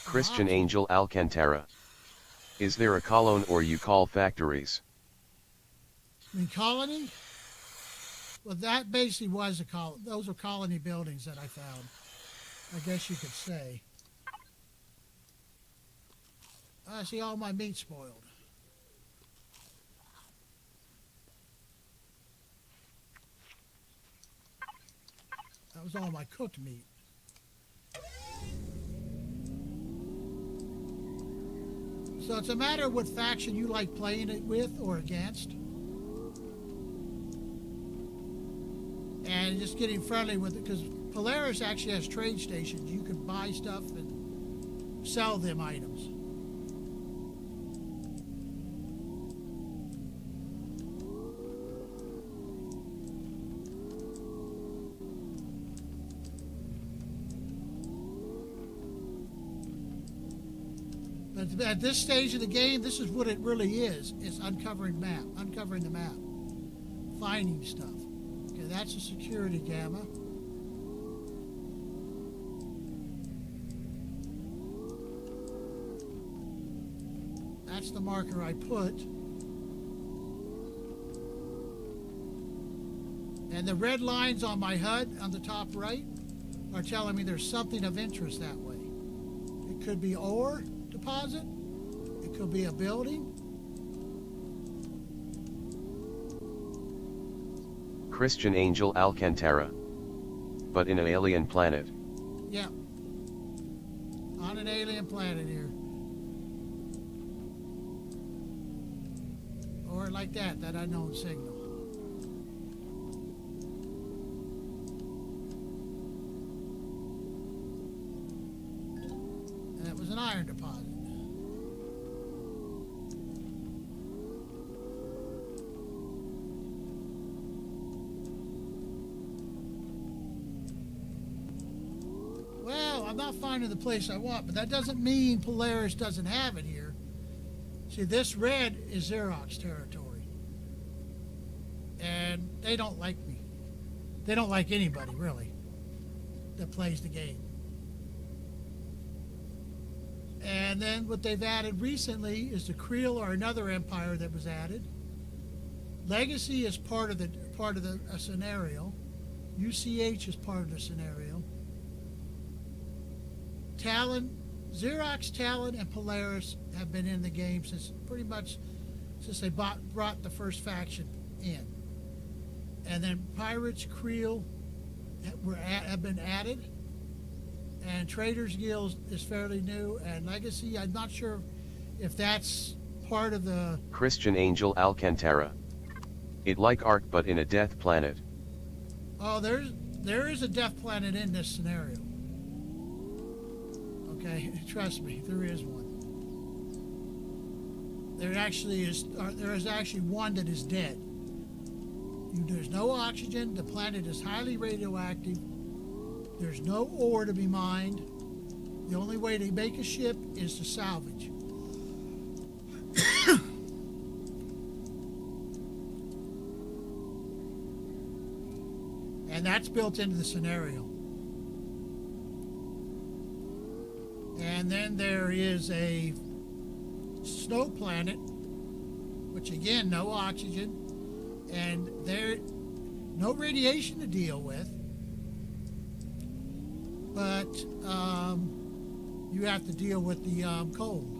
Christian Angel Alcantara. Is there a colony or you call factories? I mean, colony? Well, that basically was a colony. Those are colony buildings that I found, I guess you could say. I see all my meat spoiled. That was all my cooked meat. So it's a matter of what faction you like playing it with or against. And just getting friendly with it, because Polaris actually has trade stations. You can buy stuff and sell them items. But at this stage of the game, this is what it really is. It's uncovering the map, finding stuff. Okay, that's a security gamma. That's the marker I put. And the red lines on my HUD on the top right are telling me there's something of interest that way. It could be ore deposit. It could be a building. Christian Angel Alcantara. But in an alien planet. Yeah. On an alien planet here. Or like that unknown signal. And it was an iron deposit. I'm not finding the place I want, but that doesn't mean Polaris doesn't have it here. See, this red is Xerox territory. And they don't like me. They don't like anybody, really, that plays the game. And then what they've added recently is the Creel, or another empire that was added. Legacy is part of the scenario. UCH is part of the scenario. Talon, Xerox, Talon, and Polaris have been in the game since pretty much since they brought the first faction in. And then Pirates, Creel have been added. And Traders Guild is fairly new. And Legacy, I'm not sure if that's part of the... Christian Angel Alcantara. It like Ark but in a death planet. Oh, there is a death planet in this scenario. Okay, trust me, there is one. There is actually one that is dead. There's no oxygen. The planet is highly radioactive. There's no ore to be mined. The only way to make a ship is to salvage. And that's built into the scenario. And then there is a snow planet, which again, no oxygen, and there no radiation to deal with, but you have to deal with the cold.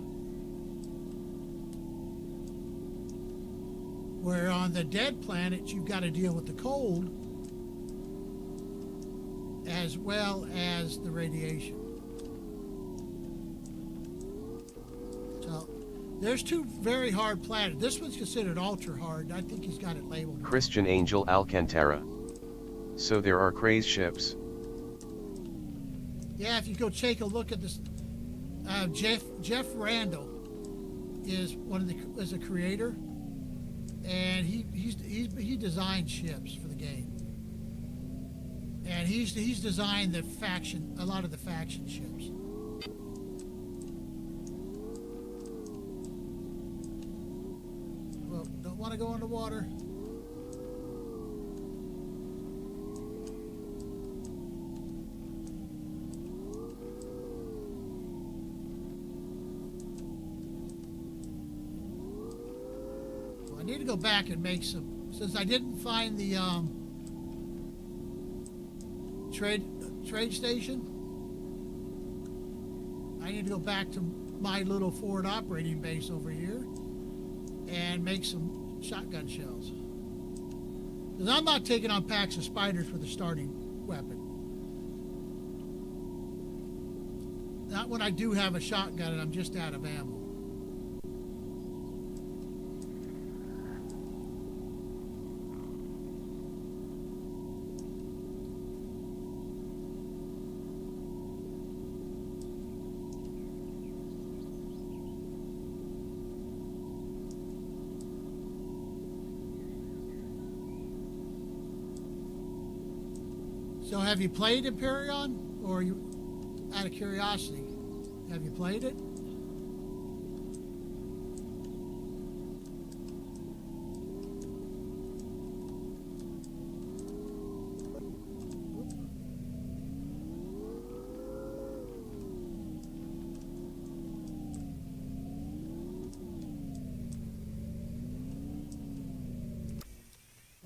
Where on the dead planet, you've got to deal with the cold, as well as the radiation. So there's two very hard planets. This one's considered ultra hard. I think he's got it labeled. Christian Angel Alcantara. So there are craze ships. Yeah, if you go take a look at this, Jeff Randall is is a creator, and he designed ships for the game, and he's designed a lot of the faction ships. Well, don't want to go underwater. I need to go back and make some, since I didn't find the trade station. I need to go back to my little forward operating base over here and make some shotgun shells. Because I'm not taking on packs of spiders for the starting weapon. Not when I do have a shotgun and I'm just out of ammo. So have you played Empyrion, or you, out of curiosity, have you played it?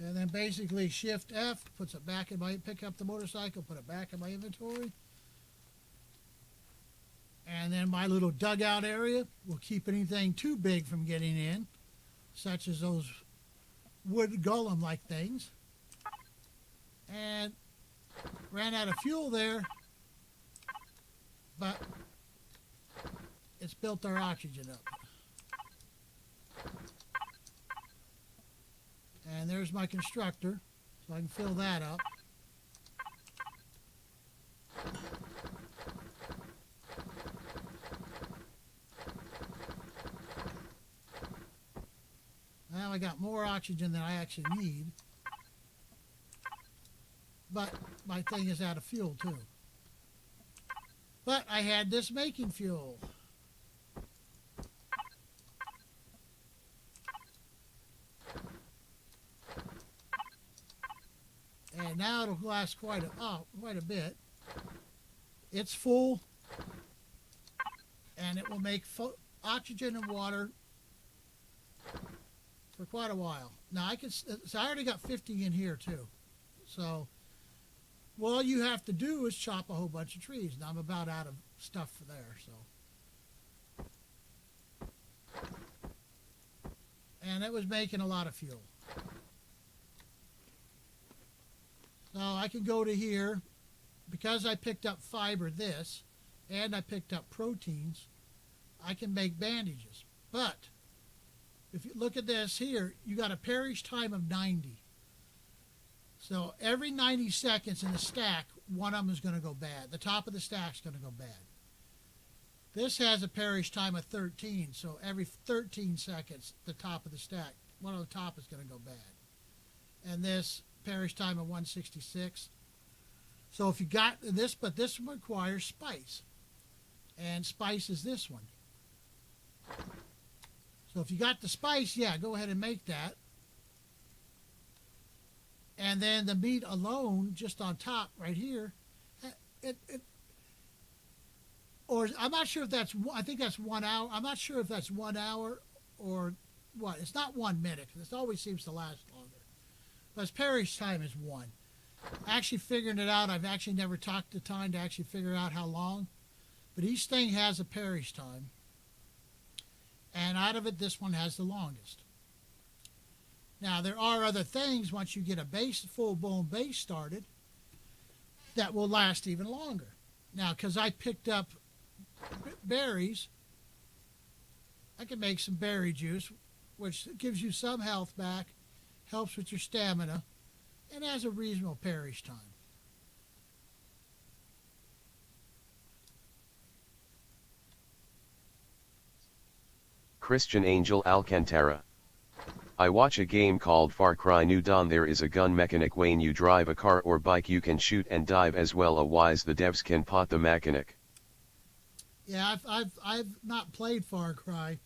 And then basically Shift F puts it back in my, pick up the motorcycle, put it back in my inventory. And then my little dugout area will keep anything too big from getting in, such as those wood golem-like things. And ran out of fuel there, but it's built our oxygen up. And there's my constructor, so I can fill that up. Now I got more oxygen than I actually need. But my thing is out of fuel too. But I had this making fuel. And now it'll last quite a bit. It's full, and it will make oxygen and water for quite a while. Now so I already got 50 in here too. So, all you have to do is chop a whole bunch of trees. Now I'm about out of stuff for there, so. And it was making a lot of fuel. So I can go to here, because I picked up fiber this, and I picked up proteins, I can make bandages. But if you look at this here, you got a perish time of 90. So every 90 seconds in the stack, one of them is going to go bad. The top of the stack is going to go bad. This has a perish time of 13, so every 13 seconds, the top of the stack, one of the top is going to go bad. And this perish time of 166. So if you got this, but this one requires spice, and spice is this one. So if you got the spice, yeah, go ahead and make that. And then the meat alone, just on top right here, or I'm not sure if that's, I think that's 1 hour. I'm not sure if that's 1 hour or what. It's not 1 minute, because it always seems to last longer. But perish time is 1. Actually figuring it out, I've actually never talked the time to actually figure out how long. But each thing has a perish time. And out of it, this one has the longest. Now, there are other things once you get a base, full-blown base started. that will last even longer. Now, because I picked up berries, I can make some berry juice, which gives you some health back, helps with your stamina, and has a reasonable perish time. Christian Angel Alcantara. I watch a game called Far Cry New Dawn. There is a gun mechanic when you drive a car or bike, you can shoot and dive as well. A wise the devs can pot the mechanic. Yeah, I've not played Far Cry,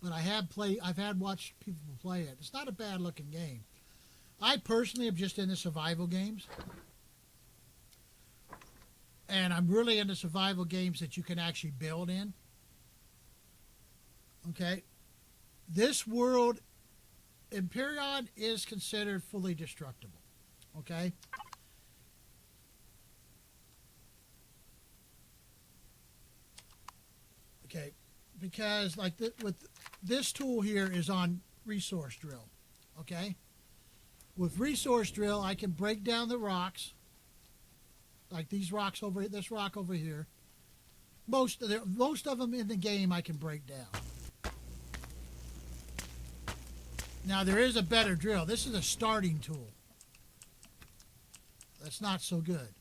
but I've had watched people play it. It's not a bad looking game. I personally am just into survival games. And I'm really into survival games that you can actually build in. Okay? This world, Empyrion, is considered fully destructible. Okay? Okay, because like with this tool here is on resource drill. Okay? With resource drill, I can break down the rocks, like these rocks over this rock over here. Most of them in the game I can break down. Now there is a better drill. This is a starting tool. That's not so good.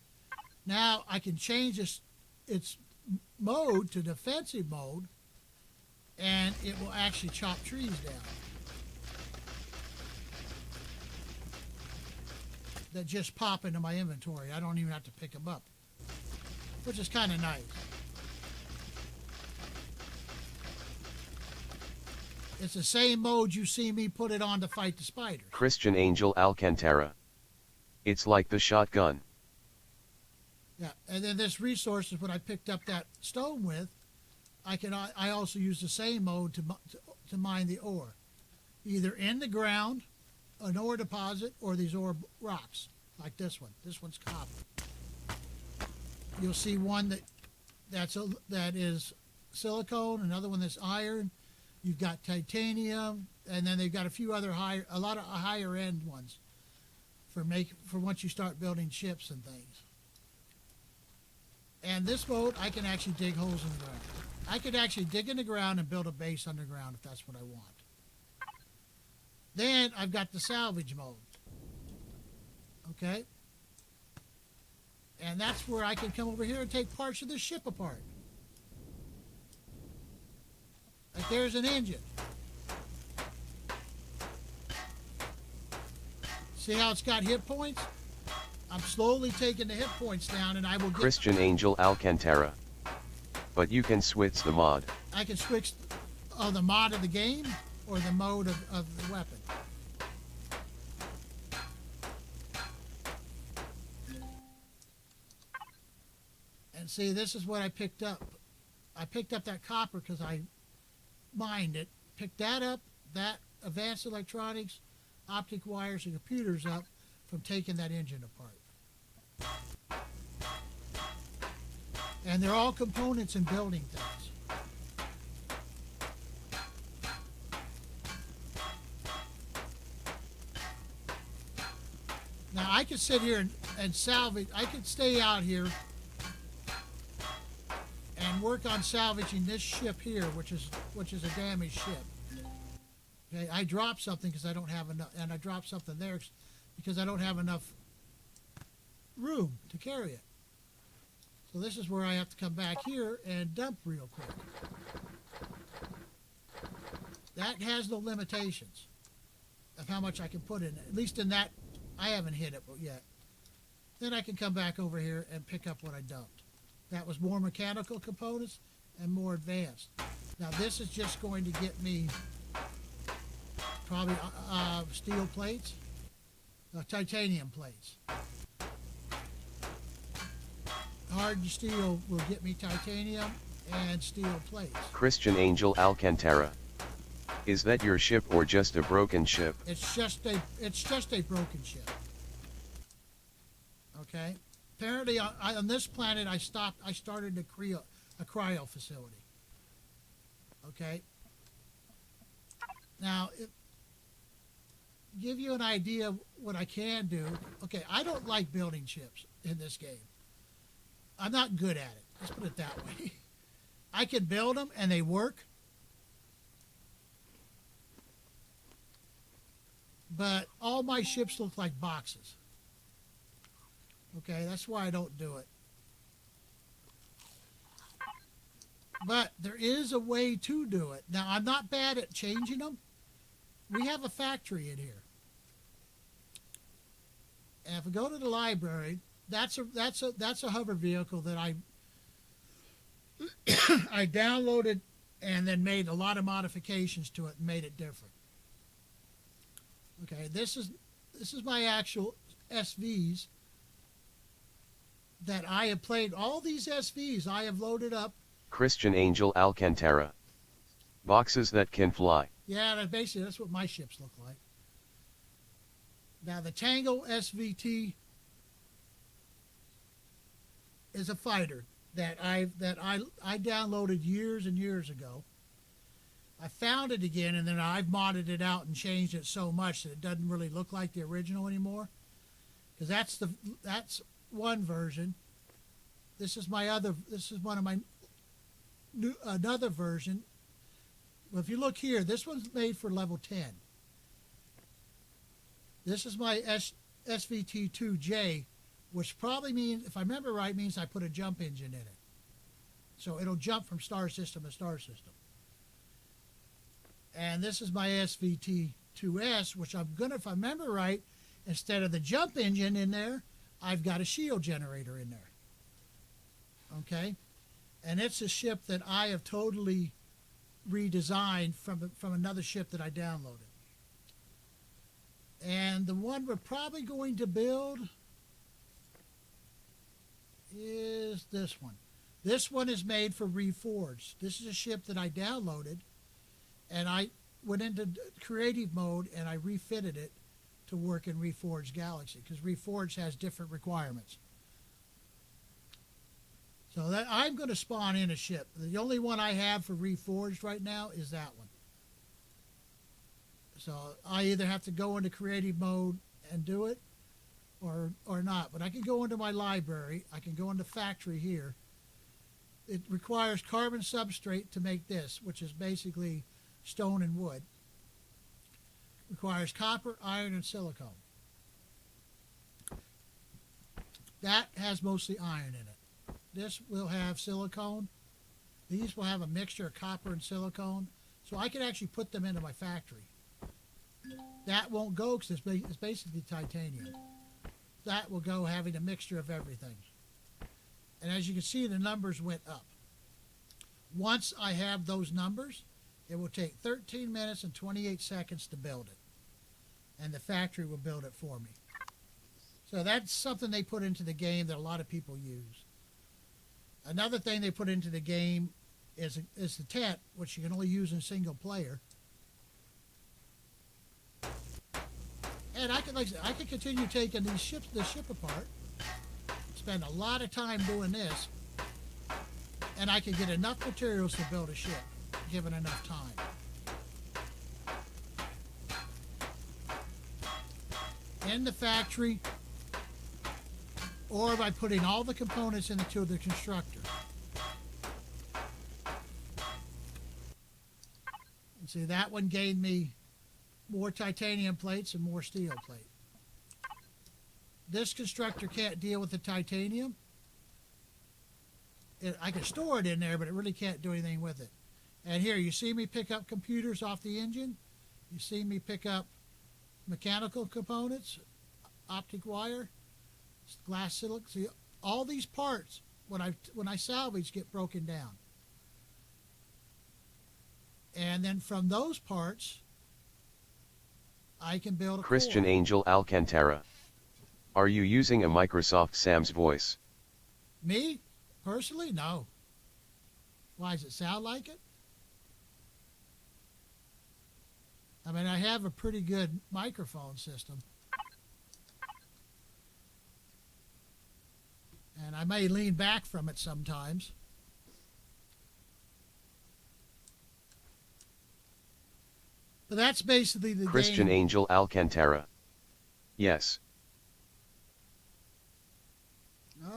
Now I can change its mode to defensive mode, and it will actually chop trees down that just pop into my inventory. I don't even have to pick them up, which is kind of nice. It's the same mode you see me put it on to fight the spiders. Christian Angel Alcantara. It's like the shotgun. Yeah, and then this resource is what I picked up that stone with. I also use the same mode to mine the ore, either in the ground, an ore deposit, or these ore rocks like this one. This one's copper. You'll see one that is silicone, another one that's iron. You've got titanium, and then they've got a lot of higher end ones for once you start building ships and things. And this boat, I can actually dig holes in the ground. I could actually dig in the ground and build a base underground if that's what I want. Then I've got the salvage mode. Okay? And that's where I can come over here and take parts of the ship apart. Like there's an engine. See how it's got hit points? I'm slowly taking the hit points down, and I will get... Christian Angel Alcantara. But you can switch the mod. I can switch the mod of the game or the mode of the weapon. And see, this is what I picked up. I picked up that copper because I mined it. Picked that up, that advanced electronics, optic wires, and computers up from taking that engine apart. And they're all components in building things. Now I could sit here and salvage. I could stay out here and work on salvaging this ship here, which is a damaged ship. Okay, I dropped something because I don't have enough, and I dropped something there because I don't have enough room to carry it. So this is where I have to come back here and dump real quick. That has no limitations of how much I can put in it. At least in that, I haven't hit it yet. Then I can come back over here and pick up what I dumped. That was more mechanical components and more advanced. Now this is just going to get me probably steel plates, titanium plates. Hardened steel will get me titanium and steel plates. Christian Angel Alcantara. Is that your ship or just a broken ship? It's just a broken ship. Okay. Apparently on this planet I started a cryo facility. Okay. Now give you an idea of what I can do. Okay, I don't like building ships. in this game. I'm not good at it. Let's put it that way. I can build them and they work. But all my ships look like boxes. Okay, that's why I don't do it. But there is a way to do it. Now, I'm not bad at changing them. We have a factory in here. And if we go to the library, that's a hover vehicle that I I downloaded and then made a lot of modifications to it and made it different. Okay, this is my actual SVs that I have played. All these SVs I have loaded up. Christian Angel Alcantara. Boxes that can fly. Yeah, that's what my ships look like. Now the Tango SVT is a fighter that I downloaded years and years ago. I found it again, and then I've modded it out and changed it so much that it doesn't really look like the original anymore. Because that's one version. This is one of my another version. Well, if you look here, this one's made for level 10. This is my SVT2J, which probably means, if I remember right, means I put a jump engine in it. So it'll jump from star system to star system. And this is my SVT2S, which I'm going to, if I remember right, instead of the jump engine in there, I've got a shield generator in there. Okay? And it's a ship that I have totally redesigned from another ship that I downloaded. And the one we're probably going to build is this one. This one is made for Reforged. This is a ship that I downloaded, and I went into creative mode and I refitted it to work in Reforged Galaxy, because Reforged has different requirements. So that I'm going to spawn in a ship. The only one I have for Reforged right now is that one. So I either have to go into creative mode and do it or not. But I can go into my library. I can go into factory here. It requires carbon substrate to make this, which is basically stone and wood. It requires copper, iron, and silicone. That has mostly iron in it. This will have silicone. These will have a mixture of copper and silicone. So I can actually put them into my factory. That won't go because it's basically titanium. That will go having a mixture of everything. And as you can see, the numbers went up. Once I have those numbers, it will take 13 minutes and 28 seconds to build it. And the factory will build it for me. So that's something they put into the game that a lot of people use. Another thing they put into the game is the tent, which you can only use in single player. And I can continue taking the ship apart, spend a lot of time doing this, and I can get enough materials to build a ship, given enough time. In the factory, or by putting all the components into the constructor. And see, that one gained me more titanium plates and more steel plate. This constructor can't deal with the titanium. I can store it in there, but it really can't do anything with it. And here, you see me pick up computers off the engine. You see me pick up mechanical components, optic wire, glass silicon. See, all these parts, when I salvage, get broken down. And then from those parts, I can build a Christian core. Angel Alcantara. Are you using a Microsoft Sam's voice? Me? Personally? No. Why, does it sound like it? I mean, I have a pretty good microphone system. And I may lean back from it sometimes. But that's basically the Christian game. Angel Alcantara. Yes.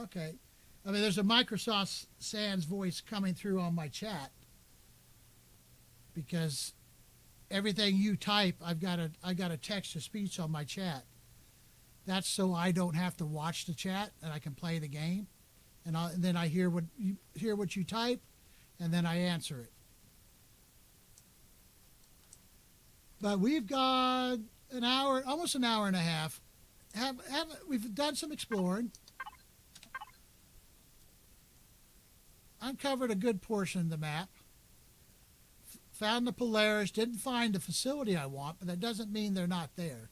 Okay. I mean, there's a Microsoft Sans voice coming through on my chat because everything you type, I got a text to speech on my chat. That's so I don't have to watch the chat and I can play the game, and then I hear what you type, and then I answer it. But we've got an hour, almost an hour and a half. We've done some exploring. Uncovered a good portion of the map. Found the Polaris. Didn't find the facility I want, but that doesn't mean they're not there.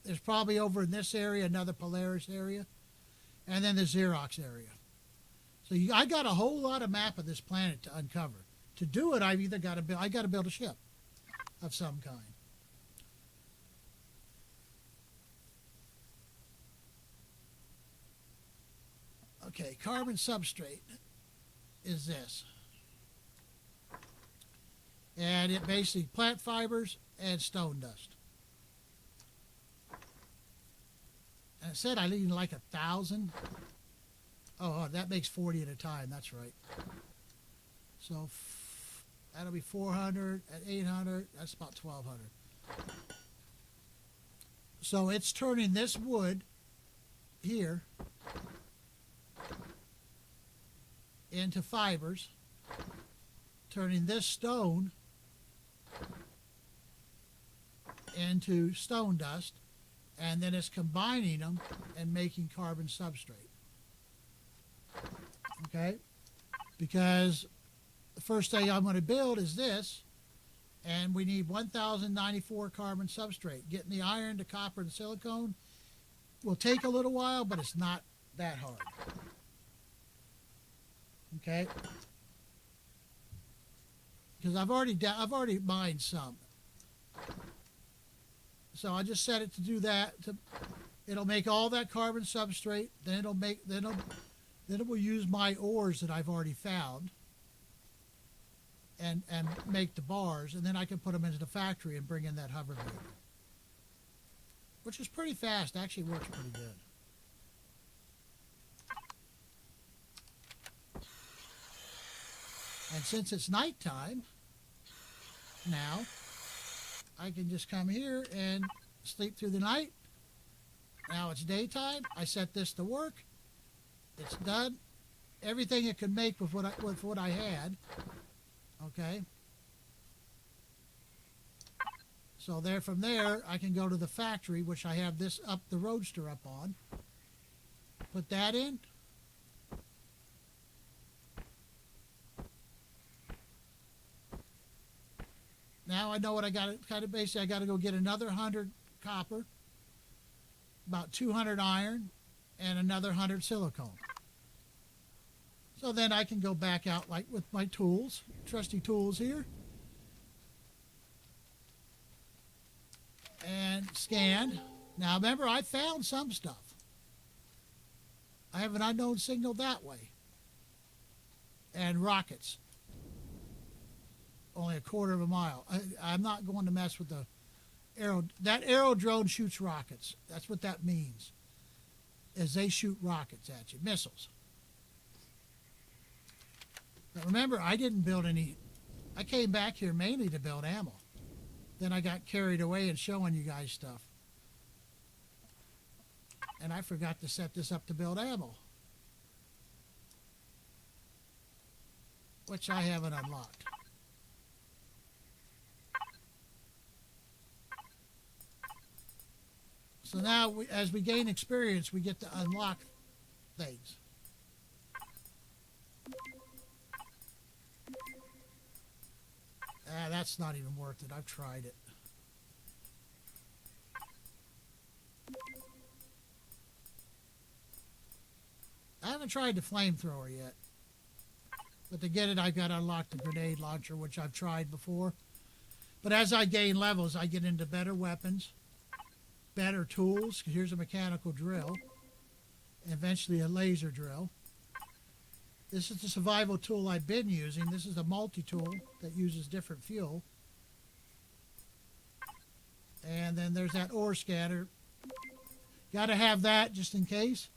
There's probably over in this area another Polaris area, and then the Xerox area. So I got a whole lot of map of this planet to uncover. To do it, I've either got to build a ship of some kind. Okay, carbon substrate is this. And it basically plant fibers and stone dust. And it said I need like 1,000. Oh, that makes 40 at a time. That's right. So that'll be 400 at 800. That's about 1,200. So it's turning this wood here into fibers, turning this stone into stone dust, and then it's combining them and making carbon substrate. Okay? Because the first thing I'm going to build is this, and we need 1,094 carbon substrate. Getting the iron, the copper, and the silicone will take a little while, but it's not that hard. Okay? Because I've already mined some. So I just set it to do that. It'll make all that carbon substrate. Then it will use my ores that I've already found and make the bars, and then I can put them into the factory and bring in that hover vehicle, which is pretty fast. Actually works pretty good. And since it's nighttime now, I can just come here and sleep through the night. Now it's daytime. I set this to work. It's done. Everything it could make with what I had. Okay. So from there, I can go to the factory, which I have the roadster up on. Put that in. Now I know what I got. Basically, I got to go get another 100 copper, about 200 iron, and another 100 silicone. So then I can go back out like with my tools, trusty tools here, and scan. Now remember, I found some stuff. I have an unknown signal that way, and rockets. Only a quarter of a mile. I'm not going to mess with the arrow. That arrow drone shoots rockets. That's what that means. Is they shoot rockets at you, missiles. But remember, I didn't build any. I came back here mainly to build ammo. Then I got carried away in showing you guys stuff. And I forgot to set this up to build ammo, which I haven't unlocked. So now, as we gain experience, we get to unlock things. That's not even worth it. I've tried it. I haven't tried the flamethrower yet. But to get it, I've got to unlock the grenade launcher, which I've tried before. But as I gain levels, I get into better weapons, better tools. Here's a mechanical drill, and eventually a laser drill. This is the survival tool I've been using. This is a multi-tool that uses different fuel. And then there's that ore scanner. Got to have that just in case.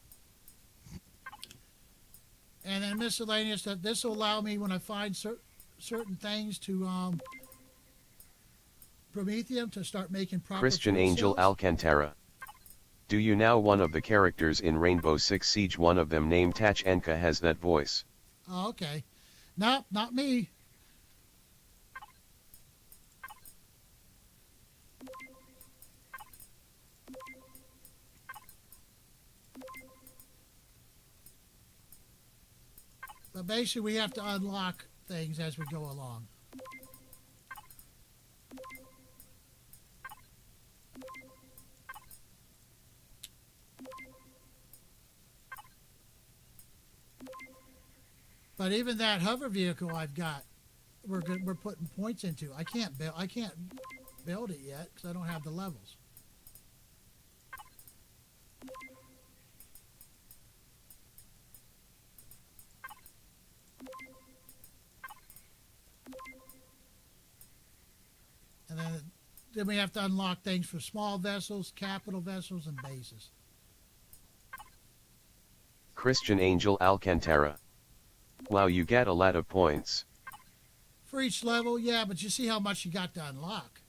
then miscellaneous, that this will allow me when I find certain things to Prometheum to start making proper Christian fuel Angel cells. Alcantara. Do you know one of the characters in Rainbow Six Siege, one of them named Tachanka, has that voice? Oh, okay. No, not me. But basically we have to unlock things as we go along. But even that hover vehicle I've got, we're putting points into. I can't build it yet because I don't have the levels. And then we have to unlock things for small vessels, capital vessels, and bases. Christian Angel Alcantara. Wow, you get a lot of points. For each level, yeah, but you see how much you got to unlock.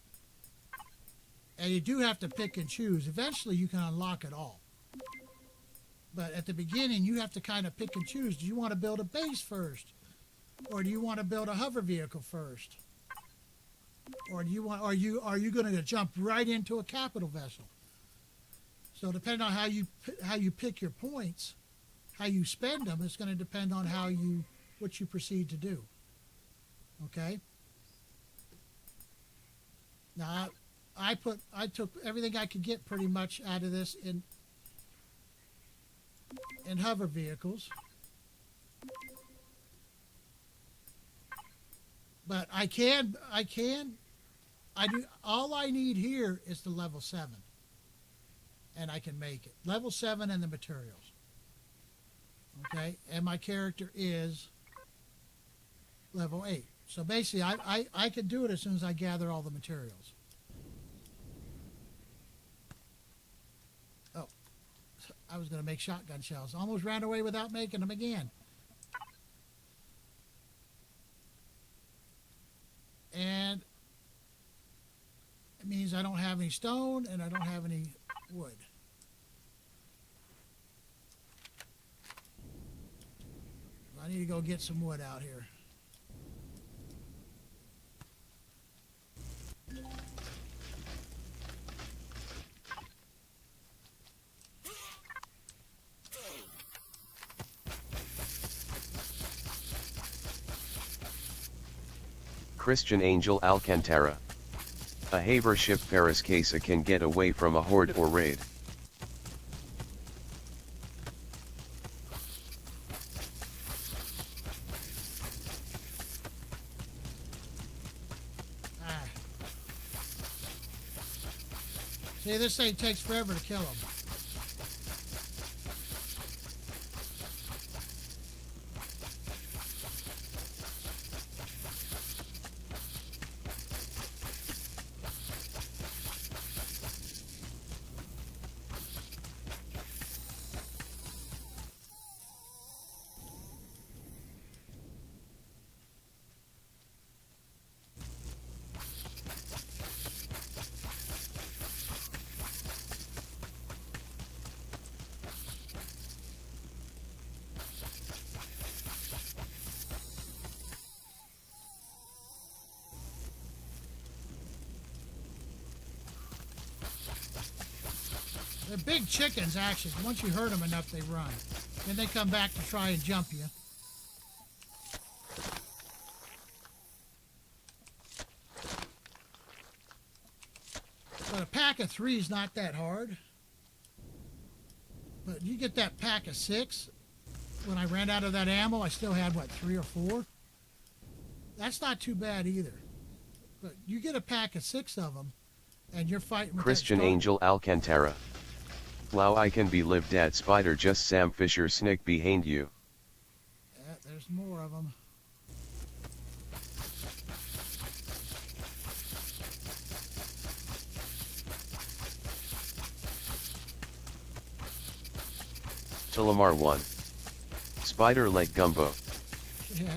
And you do have to pick and choose. Eventually you can unlock it all. But at the beginning you have to kind of pick and choose. Do you want to build a base first? Or do you want to build a hover vehicle first? Or do you want are you going to jump right into a capital vessel? So depending on how you pick your points, how you spend them, it's going to depend on what you proceed to do. Okay? Now I took everything I could get pretty much out of this in hover vehicles. But I do all I need here is the level 7. And I can make it. Level 7 and the materials. Okay? And my character is level 8. So basically I can do it as soon as I gather all the materials. Oh. I was going to make shotgun shells. Almost ran away without making them again. And it means I don't have any stone and I don't have any wood. I need to go get some wood out here. Christian Angel Alcantara. A Haber ship Paris Casa can get away from a horde or raid. See, this thing takes forever to kill them. They're big chickens, actually. Once you hurt them enough, they run. Then they come back to try and jump you. But a pack of 3 is not that hard. But you get that pack of 6. When I ran out of that ammo, I still had, what, 3 or 4? That's not too bad either. But you get a pack of 6 of them, and you're fighting with Christian Angel Alcantara. Wow, I can be live dead spider just Sam Fisher snick behind you. Yeah, there's more of them. Tulamar 1. Spider leg gumbo. Yeah.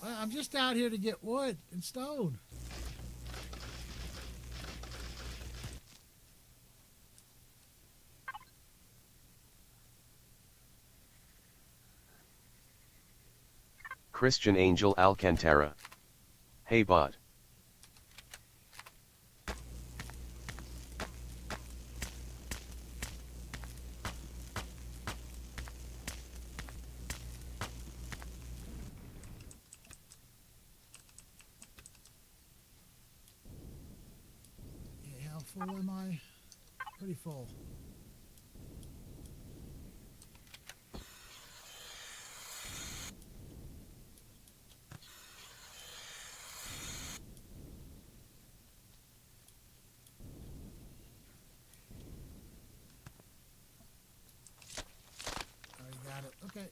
Well, I'm just out here to get wood and stone. Christian Angel Alcantara. Hey bot. Yeah, how full am I? Pretty full. Already got it. Okay.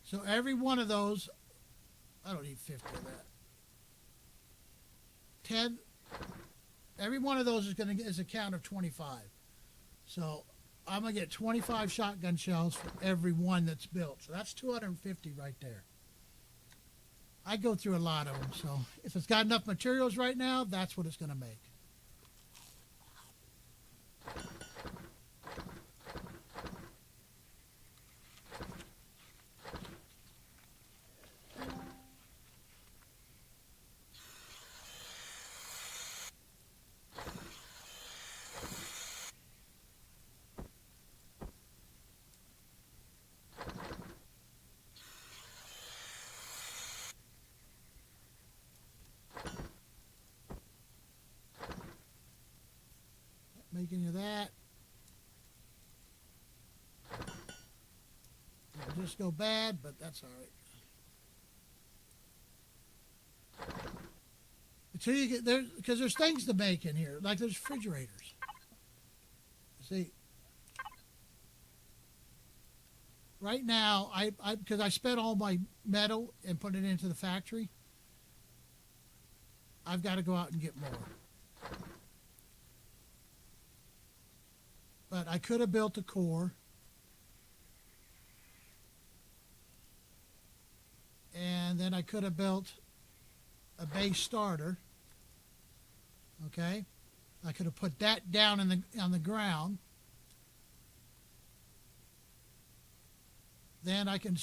So every one of those, I don't need 50 of that. 10, every one of those is a count of 25. So I'm going to get 25 shotgun shells for every one that's built. So that's 250 right there. I go through a lot of them. So if it's got enough materials right now, that's what it's going to make. Make any of that. It'll just go bad, but that's all right. Until you get there, because there's things to make in here, like there's refrigerators. See, right now, because I spent all my metal and put it into the factory, I've got to go out and get more. But I could have built a core. And then I could have built a base starter. Okay? I could have put that down on the ground. Then I can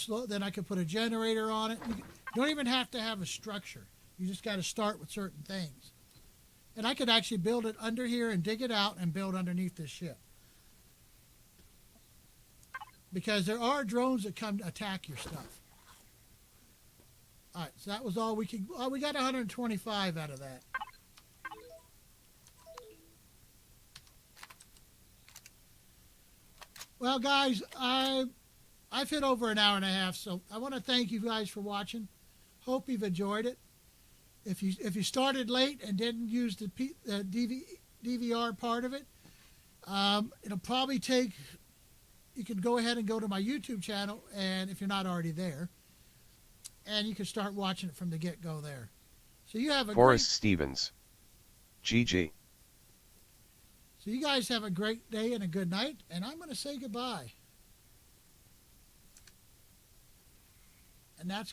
put a generator on it. You don't even have to have a structure. You just got to start with certain things. And I could actually build it under here and dig it out and build underneath this ship. Because there are drones that come to attack your stuff. All right, so that was all we could. We got 125 out of that. Well, guys, I've hit over an hour and a half, so I want to thank you guys for watching. Hope you've enjoyed it. If you started late and didn't use the DVR part of it, it'll probably take. You can go ahead and go to my YouTube channel, and if you're not already there, and you can start watching it from the get-go there. So you have a Forrest Stevens. GG. So you guys have a great day and a good night, and I'm going to say goodbye. And that's